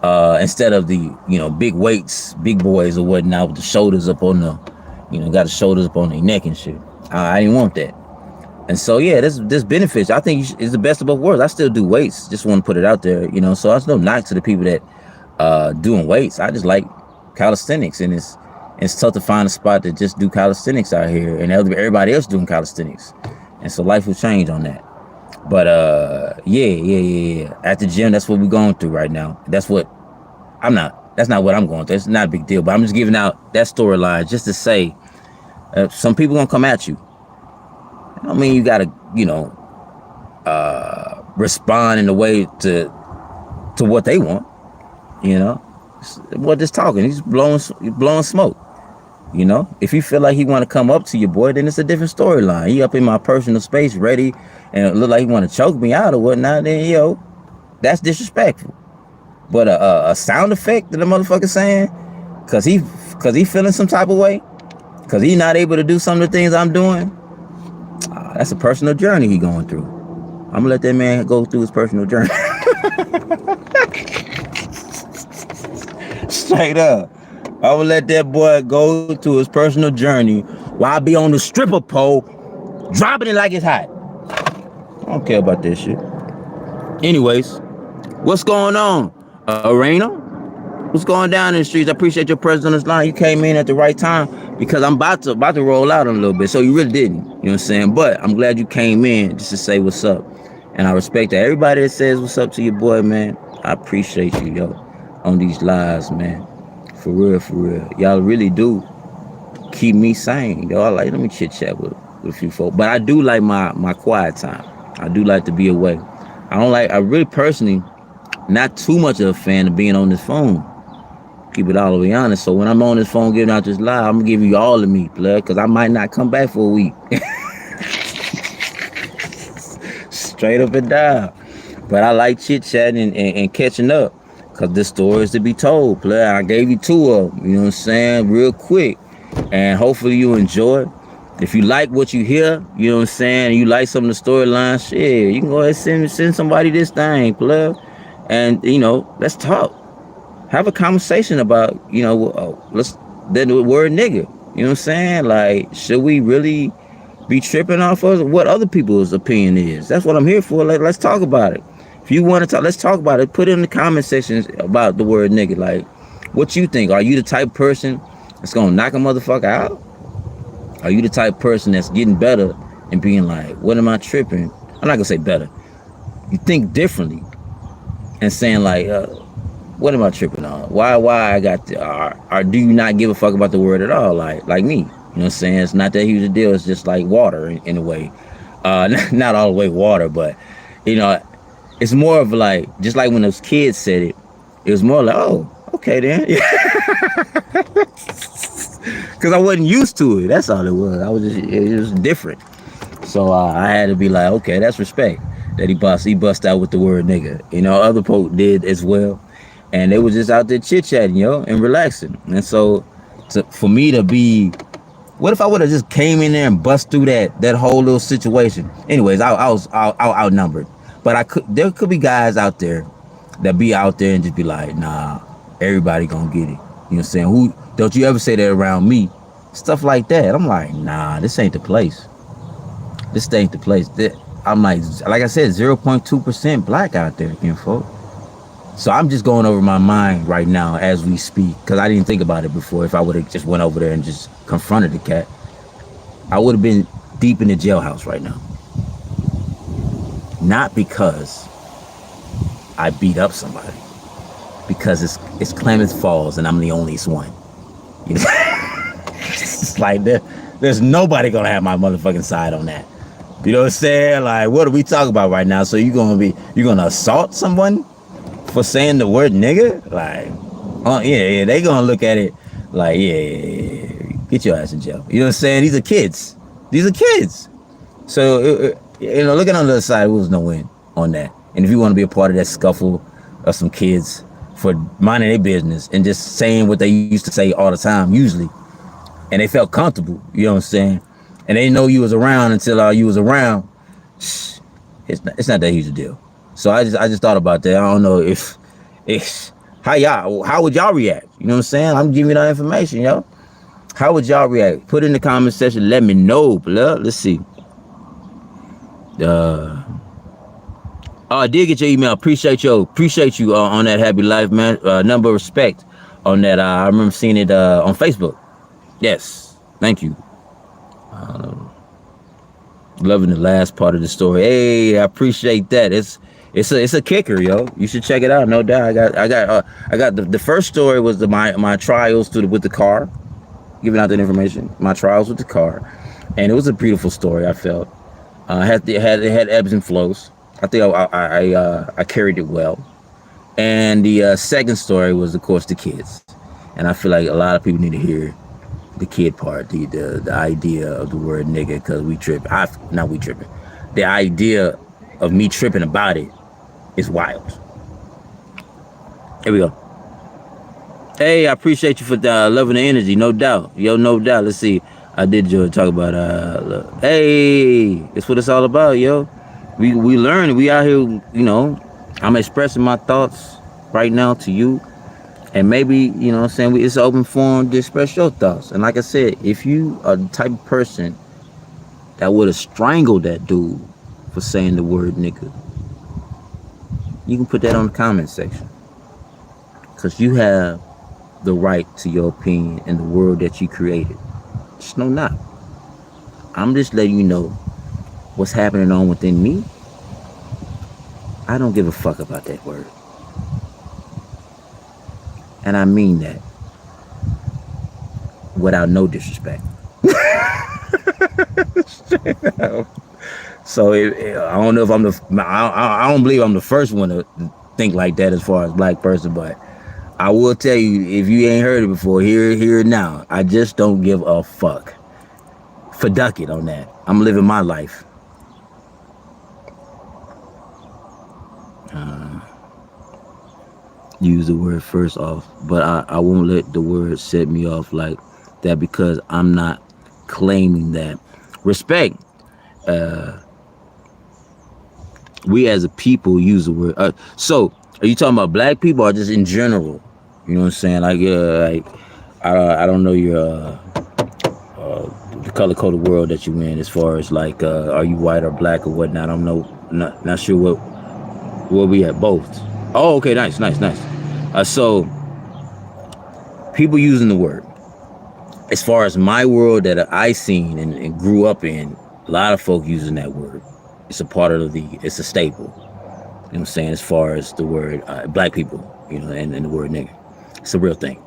Instead of the big weights, big boys or whatnot with the shoulders up on the, got the shoulders up on their neck and shit. I didn't want that. And so yeah, this benefits. I think it's the best of both worlds. I still do weights. Just want to put it out there, So there's no knock to the people that doing weights. I just like calisthenics, and it's tough to find a spot that just do calisthenics out here, and everybody else doing calisthenics, and so life will change on that. But yeah. At the gym, that's what we're going through right now. That's not what I'm going through. It's not a big deal. But I'm just giving out that storyline just to say, some people gonna come at you. I mean, you gotta, respond in a way to what they want. What just talking? He's blowing smoke. If you feel like he want to come up to your boy, then it's a different storyline. He up in my personal space, ready, and it look like he want to choke me out or whatnot. Then that's disrespectful. But a sound effect that the motherfucker saying, cause he feeling some type of way, cause he not able to do some of the things I'm doing. That's a personal journey he going through. I'm gonna let that man go through his personal journey. Straight up. I will let that boy go to his personal journey while I be on the stripper pole, dropping it like it's hot. I don't care about this shit. Anyways, what's going on, Arena? What's going down in the streets? I appreciate your presence on this line. You came in at the right time because I'm about to roll out in a little bit. So you really didn't, what I'm saying? But I'm glad you came in just to say what's up. And I respect that. Everybody that says what's up to your boy, man, I appreciate you, yo, on these lives, man. For real. Y'all really do keep me sane, yo. Let me chit chat with a few folks. But I do like my quiet time. I do like to be away. I really personally not too much of a fan of being on this phone. Keep it all the way honest. So when I'm on this phone giving out this live, I'm gonna give you all of me, blood, because I might not come back for a week. Straight up and down. But I like chit chatting and catching up. Cause the stories to be told, player. I gave you 2 of them, you know what I'm saying, real quick. And hopefully you enjoy. If you like what you hear, you know what I'm saying, and you like some of the storylines, shit, you can go ahead and send somebody this thing, player. And let's talk. Have a conversation about, the word nigga. You know what I'm saying? Like, should we really be tripping off of what other people's opinion is? That's what I'm here for. Let's talk about it. If you want to talk, let's talk about it. Put it in the comment sections about the word nigga. Like, what you think? Are you the type of person that's gonna knock a motherfucker out? Are you the type of person that's getting better and being like, what am I tripping? I'm not gonna say better. You think differently and saying like, what am I tripping on? Why I got or do you not give a fuck about the word at all? Like me. You know what I'm saying? It's not that huge a deal. It's just like water in a way. Not all the way water, but it's more of like, just like when those kids said it, it was more like, oh, okay then. Because I wasn't used to it. That's all it was. It was different. So I had to be like, okay, that's respect that he bust out with the word nigga. Other folk did as well. And they was just out there chit-chatting, and relaxing. And so for me to be, what if I would have just came in there and bust through that whole little situation? Anyways, I was outnumbered. But there could be guys out there that be out there and just be like, nah, everybody gonna get it. You know what I'm saying? Who don't you ever say that around me? Stuff like that. I'm like, nah, this ain't the place. This ain't the place. I'm like I said, 0.2% black out there, folks. So I'm just going over my mind right now as we speak, because I didn't think about it before. If I would have just went over there and just confronted the cat, I would have been deep in the jailhouse right now. Not because I beat up somebody, because it's Klamath Falls and I'm the only one. You know? It's like there's nobody gonna have my motherfucking side on that. You know what I'm saying? Like, what are we talking about right now? So you're gonna assault someone for saying the word nigga? Like, oh yeah, they gonna look at it like, yeah, get your ass in jail. You know what I'm saying? These are kids. So looking on the other side, it was no win on that. And if you want to be a part of that scuffle of some kids for minding their business and just saying what they used to say all the time, usually, and they felt comfortable, you know what I'm saying? And they didn't know you was around until you was around. It's not that huge a deal. So I just thought about that. I don't know if how would y'all react? You know what I'm saying? I'm giving you that information, yo. How would y'all react? Put in the comment section. Let me know, blood. Let's see. I did get your email. Appreciate you on that happy life, man. Number of respect on that. I remember seeing it on Facebook. Yes, thank you. Loving the last part of the story. Hey, I appreciate that. It's a kicker, yo. You should check it out, no doubt. I got the first story was my trials with the car, giving out that information. My trials with the car, and it was a beautiful story. I felt it had ebbs and flows. I think I carried it well. And the second story was, of course, the kids, and I feel like a lot of people need to hear the kid part, the idea of the word nigga, because we tripping. Not we tripping. The idea of me tripping about it is wild. Here we go. Hey, I appreciate you for loving the energy, no doubt. Yo, no doubt. Let's see. I did talk about hey, it's what it's all about, yo. We learn. We out here, you know. I'm expressing my thoughts right now to you. And maybe, you know what I'm saying, it's an open forum to express your thoughts. And like I said, if you are the type of person that would have strangled that dude for saying the word nigga, you can put that on the comment section. Because you have the right to your opinion in the world that you created. Just no not. I'm just letting you know what's happening on within me. I don't give a fuck about that word. And I mean that without no disrespect. So I don't know if I don't believe I'm the first one to think like that as far as black person, but I will tell you, if you ain't heard it before, hear it now. I just don't give a fuck. Fuck it on that. I'm living my life. Use the word first off, but I won't let the word set me off like that, because I'm not claiming that. Respect. We as a people use the word. So are you talking about black people or just in general? You know what I'm saying? Like I don't know your the color coded world that you in, as far as like are you white or black or whatnot? I don't know. Not sure where we at. Both. Oh, okay, nice. So people using the word. As far as my world that I seen and grew up in, a lot of folk using that word. It's a part of it's a staple. You know what I'm saying? As far as the word black people, you know, and the word nigga. It's a real thing.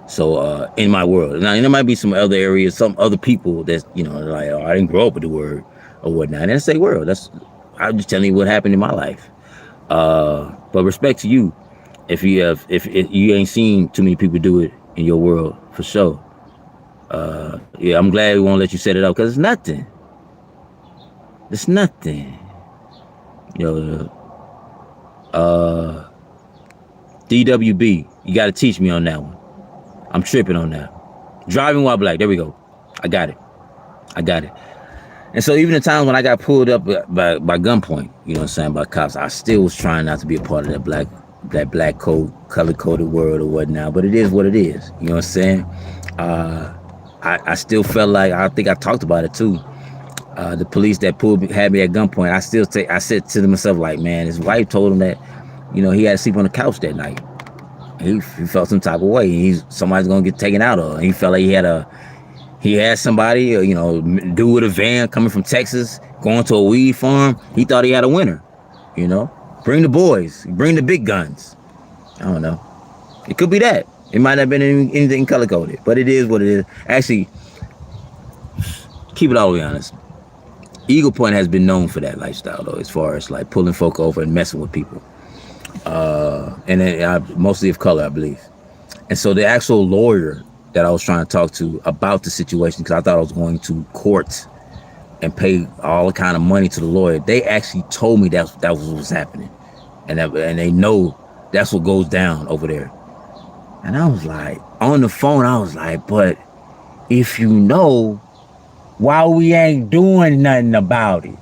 So in my world. Now, there might be some other areas, some other people that, you know, like, oh, I didn't grow up with the word or whatnot. And it's a world. I'm just telling you what happened in my life. But respect to you. If you ain't seen too many people do it in your world, for sure. Yeah, I'm glad we won't let you set it up, because it's nothing. It's nothing. Yo, DWB, you got to teach me on that one. I'm tripping on that. Driving while black. There we go. I got it. And so even the times when I got pulled up by gunpoint, you know what I'm saying, by cops, I still was trying not to be a part of that black code, color coded world or whatnot. But it is what it is. You know what I'm saying? I still felt like, I think I talked about it too. The police that had me at gunpoint, I said to myself, like, man, his wife told him that, you know, he had to sleep on the couch that night. He felt some type of way. Somebody's gonna get taken out of. He felt like he had somebody, you know, dude with a van coming from Texas, going to a weed farm. He thought he had a winner. You know, bring the boys, bring the big guns. I don't know. It could be that. It might not have been anything color coded, but it is what it is. Actually, keep it all the way honest. Eagle Point has been known for that lifestyle, though, as far as like pulling folk over and messing with people, and then, mostly of color, I believe. And so the actual lawyer that I was trying to talk to about the situation, because I thought I was going to court and pay all the kind of money to the lawyer, they actually told me that was what was happening, and they know that's what goes down over there. And I was like, on the phone, I was like, but if you know, why we ain't doing nothing about it?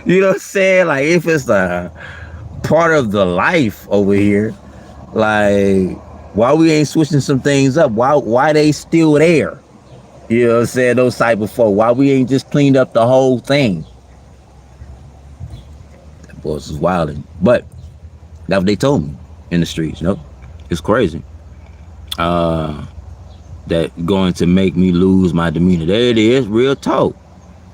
You know what I'm saying? Like, if it's a part of the life over here, like, why we ain't switching some things up? Why they still there? You know what I'm saying? Those type of folk. Why we ain't just cleaned up the whole thing? That boss is wilding. But that's what they told me in the streets. You know? It's crazy. That going to make me lose my demeanor. There it is. Real talk.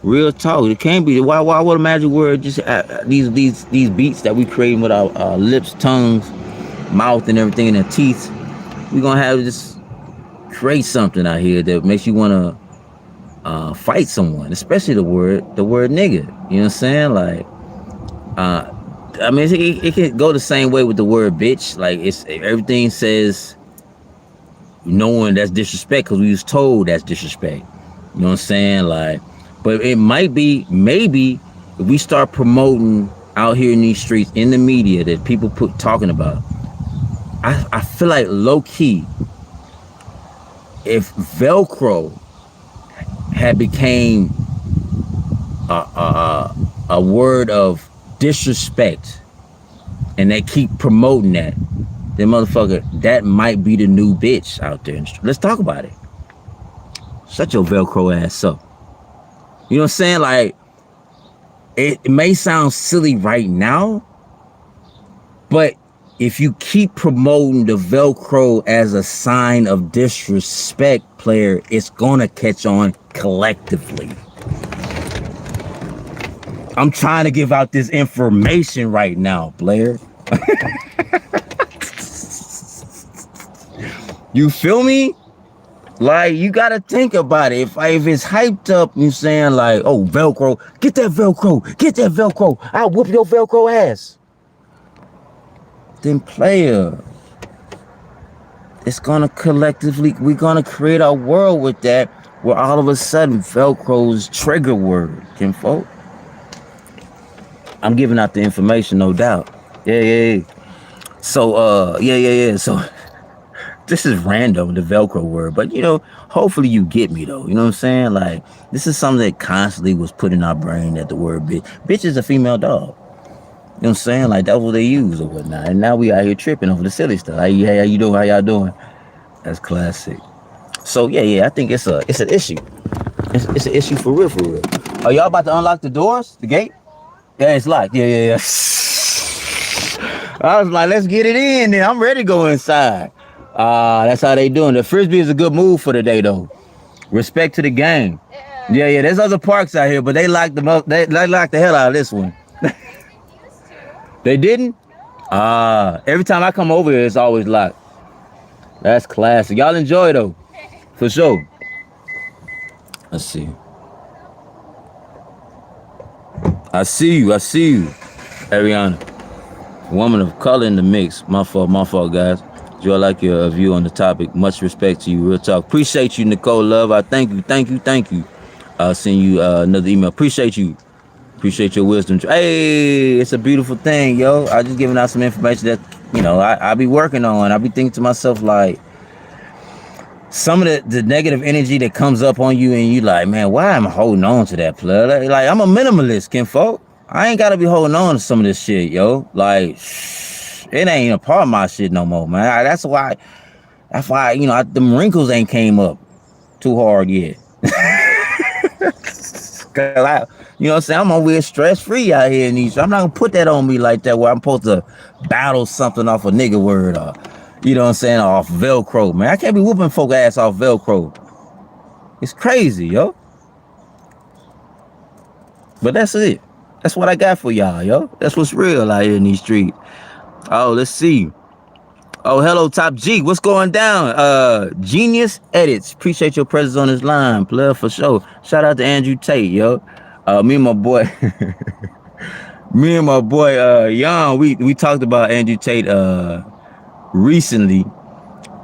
Real talk. It can't be. Why would a magic word just these beats that we create with our lips, tongues, mouth, and everything in our teeth? We're gonna have to just create something out here that makes you want to fight someone, especially the word nigga. You know what I'm saying? Like, I mean, it can go the same way with the word bitch. Like, it's everything says knowing that's disrespect because we was told that's disrespect. You know what I'm saying? Like, but it might be, maybe if we start promoting out here in these streets in the media that people talking about, I feel like low key, if Velcro had became a word of disrespect and they keep promoting that, then motherfucker, that might be the new bitch out there. Let's talk about it. Shut your Velcro ass up. You know what I'm saying? Like, it may sound silly right now, but if you keep promoting the Velcro as a sign of disrespect, player, it's gonna catch on collectively. I'm trying to give out this information right now, player. You feel me? Like, you gotta think about it. If it's hyped up, you saying like, oh, Velcro, get that Velcro, I'll whoop your Velcro ass. Then player, it's gonna collectively, we're gonna create a world with that where all of a sudden Velcro's trigger word, kinfolk. I'm giving out the information, no doubt. Yeah. So, yeah. So, this is random, the Velcro word, but you know, hopefully you get me though. You know what I'm saying? Like, this is something that constantly was put in our brain that the word bitch. Bitch is a female dog. You know what I'm saying? Like, that's what they use or whatnot. And now we out here tripping over the silly stuff. Hey, how you doing? How y'all doing? That's classic. So yeah, I think it's an issue. It's an issue for real. Are y'all about to unlock the doors? The gate? Yeah, it's locked. Yeah. I was like, let's get it in then. I'm ready to go inside. That's how they doing. The Frisbee is a good move for the day though. Respect to the game. Yeah. There's other parks out here, but they locked them up. They locked the hell out of this one. They didn't? Every time I come over here, it's always locked. That's classic. Y'all enjoy though. For sure. Let's see. I see you. Ariana. Woman of color in the mix. My fault, guys. Do I like your view on the topic? Much respect to you. Real talk. Appreciate you, Nicole Love. I thank you. I'll send you another email. Appreciate you. Appreciate your wisdom. Hey, it's a beautiful thing, yo. I just giving out some information that, you know, I be working on. I be thinking to myself, like, some of the negative energy that comes up on you and you like, man, why am I holding on to that, plug? Like, I'm a minimalist, kinfolk. I ain't got to be holding on to some of this shit, yo. Like, it ain't a part of my shit no more, man. That's why, you know, them wrinkles ain't came up too hard yet. Cause you know what I'm saying? I'm over here stress-free out here in these. I'm not gonna put that on me like that where I'm supposed to battle something off a nigga word or, you know what I'm saying, off Velcro, man. I can't be whooping folk ass off Velcro. It's crazy, yo. But that's it. That's what I got for y'all, yo. That's what's real out here in these streets. Oh, let's see. Oh, hello, Top G. What's going down? Genius Edits. Appreciate your presence on this line, player, for sure. Shout out to Andrew Tate, yo. Me and my boy, Young, we talked about Andrew Tate recently,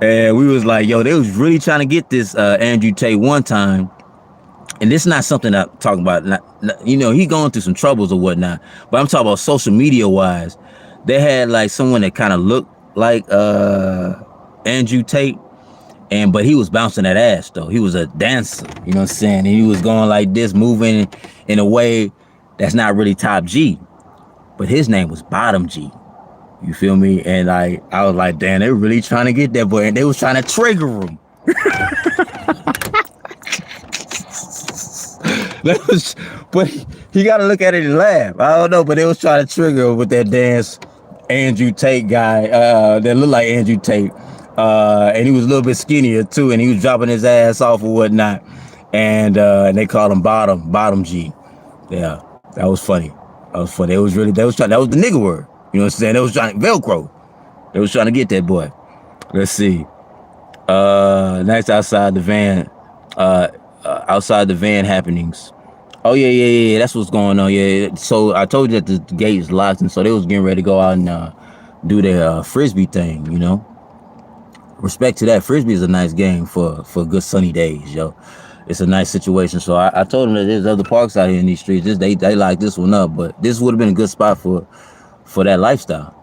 and we was like, yo, they was really trying to get this Andrew Tate one time. And this is not something I'm talking about. You know, he going through some troubles or whatnot. But I'm talking about social media wise. They had like someone that kind of looked like Andrew Tate, but he was bouncing that ass though. He was a dancer, you know what I'm saying? And he was going like this, moving in a way that's not really Top G, but his name was Bottom G. You feel me? And like I was like, damn, they were really trying to get that boy, and they was trying to trigger him. But he got to look at it and laugh. I don't know, but they was trying to trigger him with that dance. Andrew Tate guy that looked like Andrew Tate, and he was a little bit skinnier too, and he was dropping his ass off or whatnot, and they called him Bottom G. Yeah, that was funny. That was funny. That was the nigga word. You know what I'm saying? They was trying Velcro. They was trying to get that boy. Let's see. Next, outside the van happenings. Oh yeah. That's what's going on. Yeah. So I told you that the gate is locked, and so they was getting ready to go out and do their frisbee thing. You know, respect to that. Frisbee is a nice game for good sunny days, yo. It's a nice situation. So I told them that there's other parks out here in these streets. They like this one up, but this would have been a good spot for that lifestyle.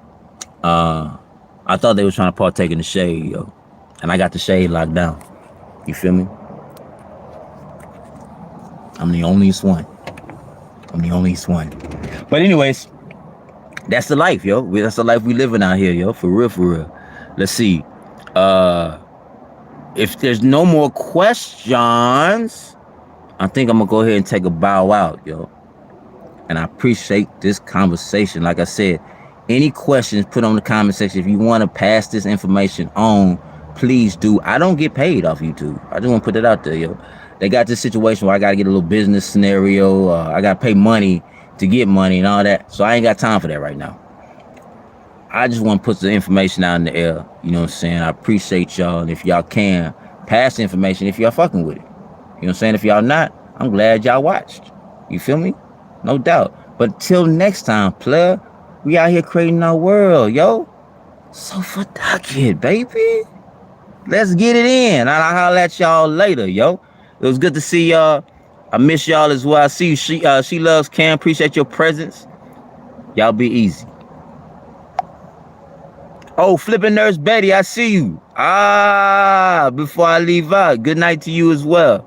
I thought they were trying to partake in the shade, yo, and I got the shade locked down. You feel me? I'm the onlyest one. But anyways, that's the life, yo. That's the life we living out here, yo. For real. Let's see. If there's no more questions, I think I'm gonna go ahead and take a bow out, yo. And I appreciate this conversation. Like I said, any questions, put on the comment section. If you want to pass this information on, please do. I don't get paid off YouTube. I just want to put it out there, yo. They got this situation where I got to get a little business scenario. I got to pay money to get money and all that. So I ain't got time for that right now. I just want to put the information out in the air. You know what I'm saying? I appreciate y'all. And if y'all can, pass the information if y'all fucking with it. You know what I'm saying? If y'all not, I'm glad y'all watched. You feel me? No doubt. But till next time, player, we out here creating our world, yo. So for it, baby. Let's get it in. I'll holler at y'all later, yo. It was good to see y'all. I miss y'all as well. I see you. She loves Cam. Appreciate your presence. Y'all be easy. Oh, Flipping Nurse Betty, I see you. Before I leave out, good night to you as well.